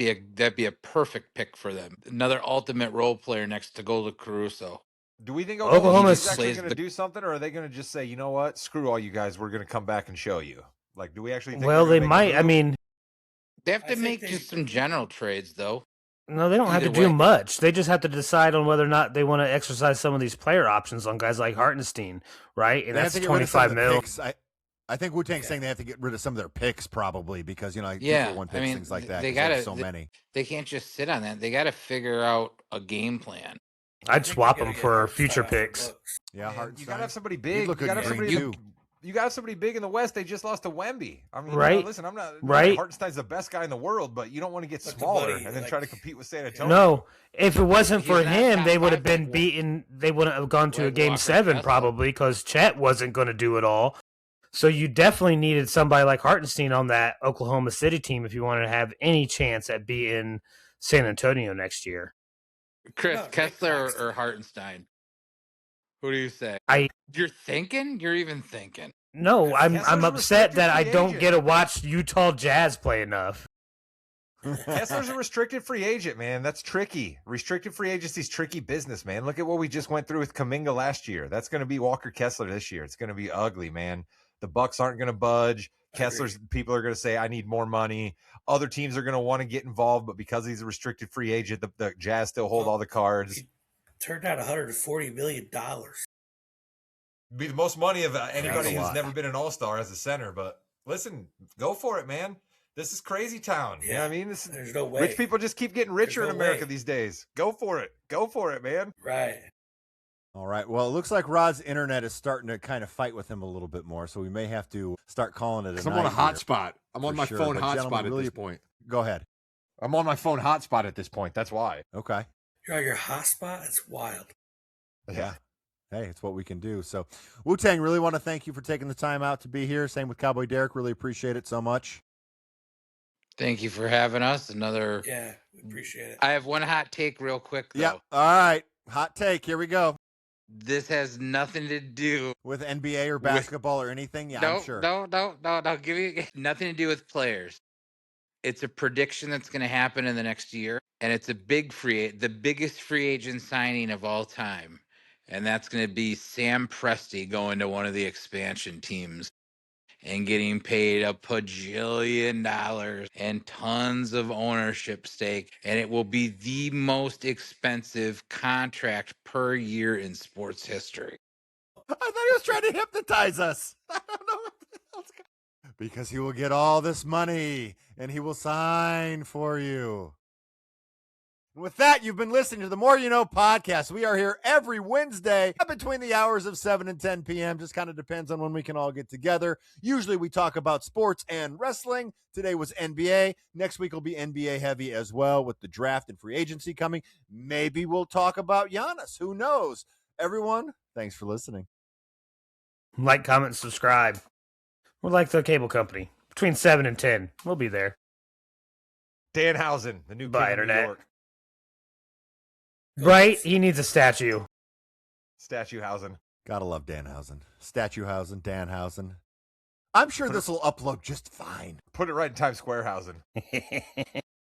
S5: be a perfect pick for them. Another ultimate role player next to Golden Caruso.
S1: Do we think
S3: Oklahoma
S1: Oklahoma
S3: just
S1: City's actually
S5: plays
S1: going to
S5: the-
S1: do something, or are they going to just say, you know what, screw all you guys, we're going to come back and show you? Like, do we actually think
S3: Well,
S1: they're
S3: they
S1: gonna make a
S3: might. I
S1: move?
S3: mean,
S5: They have
S4: I
S5: to
S4: think
S5: make
S4: they-
S5: just some general trades, though.
S3: no, they don't have to
S5: Either
S3: do
S5: way.
S3: much. They just have to decide on whether or not they want to exercise some of these player options on guys like Hartenstein, right? And
S2: They have
S3: that's
S2: to get rid of some
S3: 25
S2: of the
S3: mil.
S2: picks. I think Wu-Tang's saying they have to get rid of some of their picks probably because, like
S5: Yeah,
S2: 2-for-1
S5: I
S2: picks,
S5: mean,
S2: things like that.
S5: they
S2: 'cause they have
S5: gotta-
S2: so many.
S5: They can't just sit on that. They got to figure out a game plan.
S4: I
S3: I'd
S4: think
S3: swap
S4: they gotta
S3: them
S4: get
S3: for
S4: Hartenstein
S3: future
S4: off their
S3: picks.
S4: books.
S2: Yeah,
S1: Man, you
S2: Hartenstein.
S1: gotta have somebody
S2: He'd
S1: big.
S2: look
S1: You gotta
S2: good
S1: have
S2: in
S1: somebody.
S2: green, too.
S1: You got somebody big in the West. They just lost to Wemby. I mean,
S3: Right.
S1: listen, I'm not
S3: Right.
S1: Hartenstein's the best guy in the world, but you don't want to get
S4: But the
S1: smaller
S4: money,
S1: and then
S4: like-
S1: try to compete with San Antonio.
S3: No, if it wasn't
S5: He's
S3: for
S5: not
S3: him,
S5: top
S3: they would have
S5: five
S3: been
S5: like
S3: beaten. They wouldn't have gone to a
S5: like
S3: game
S5: Walker
S3: 7
S5: Kessler.
S3: probably because Chet wasn't going to do it all. So you definitely needed somebody like Hartenstein on that Oklahoma City team if you wanted to have any chance at beating San Antonio next year.
S5: Chris,
S4: No, Nick
S5: Kessler
S4: Claxton.
S5: or Hartenstein? Who do you say?
S3: I
S5: You're thinking? You're even thinking.
S3: no, I'm
S1: Kessler's a
S3: upset that I
S1: restricted free
S3: don't
S1: agent.
S3: get to watch Utah Jazz play enough.
S1: Kessler's a restricted free agent, man. That's tricky. Restricted free agency's tricky business, man. Look at what we just went through with Kuminga last year. That's going to be Walker Kessler this year. It's going to be ugly, man. The Bucks aren't going to budge. Kessler's people are going to say, I need more money. Other teams are going to want to get involved, but because he's a restricted free agent, the Jazz still hold all the cards.
S4: He turned out $140 million.
S1: Be the most money of
S2: That's
S1: anybody
S2: a
S1: who's
S2: lot.
S1: never been an all-star as a center. But listen, go for it, man. This is crazy town. You know what I mean?
S4: There's no way.
S1: Rich people just keep getting richer
S4: There's
S1: in
S4: no
S1: America
S4: way.
S1: these days. Go for it. Go for it, man.
S4: Right.
S2: All right. Well, it looks like Rod's internet is starting to kind of fight with him a little bit more, so we may have to start calling it a
S6: 'Cause
S2: night.
S6: I'm on a
S2: here.
S6: hotspot. I'm on
S2: For
S6: my
S2: sure,
S6: phone
S2: but
S6: hotspot
S2: gentlemen,
S6: at
S2: really-
S6: this point.
S2: Go ahead.
S1: I'm on my phone hotspot at this point. That's why.
S2: Okay.
S4: You're on your hotspot? It's wild.
S2: Yeah. Hey, it's what we can do. So, Wu-Tang, really want to thank you for taking the time out to be here. Same with Cowboy Derek. Really appreciate it so much.
S5: Thank you for having us.
S4: Yeah, we appreciate it.
S5: I have one hot take real quick, though.
S2: Yeah. All right. Hot take. Here we go.
S5: This has nothing to do.
S2: With NBA or basketball or anything? Yeah, I'm sure.
S5: No. Give you nothing to do with players. It's a prediction that's going to happen in the next year, and it's the biggest free agent signing of all time, and that's going to be Sam Presti going to one of the expansion teams and getting paid $1 bajillion and tons of ownership stake, and it will be the most expensive contract per year in sports history.
S2: I thought he was trying to hypnotize us. I don't know what the hell's going Because he will get all this money and he will sign for you. With that, you've been listening to the More You Know podcast. We are here every Wednesday between the hours of 7 and 10 p.m. Just kind of depends on when we can all get together. Usually we talk about sports and wrestling. Today was NBA. Next week will be NBA heavy as well with the draft and free agency coming. Maybe we'll talk about Giannis. Who knows? Everyone, thanks for listening.
S3: Like, comment, subscribe. We're like the cable company. Between 7 and 10. We'll be there.
S1: Danhausen, the new
S3: Bye,
S1: king of New
S3: Internet.
S1: York.
S3: Right? He needs a statue.
S1: Statuehausen.
S2: Gotta love Danhausen. Statuehausen, Danhausen. I'm sure this will upload just fine.
S1: Put it right in Times Square, Hausen.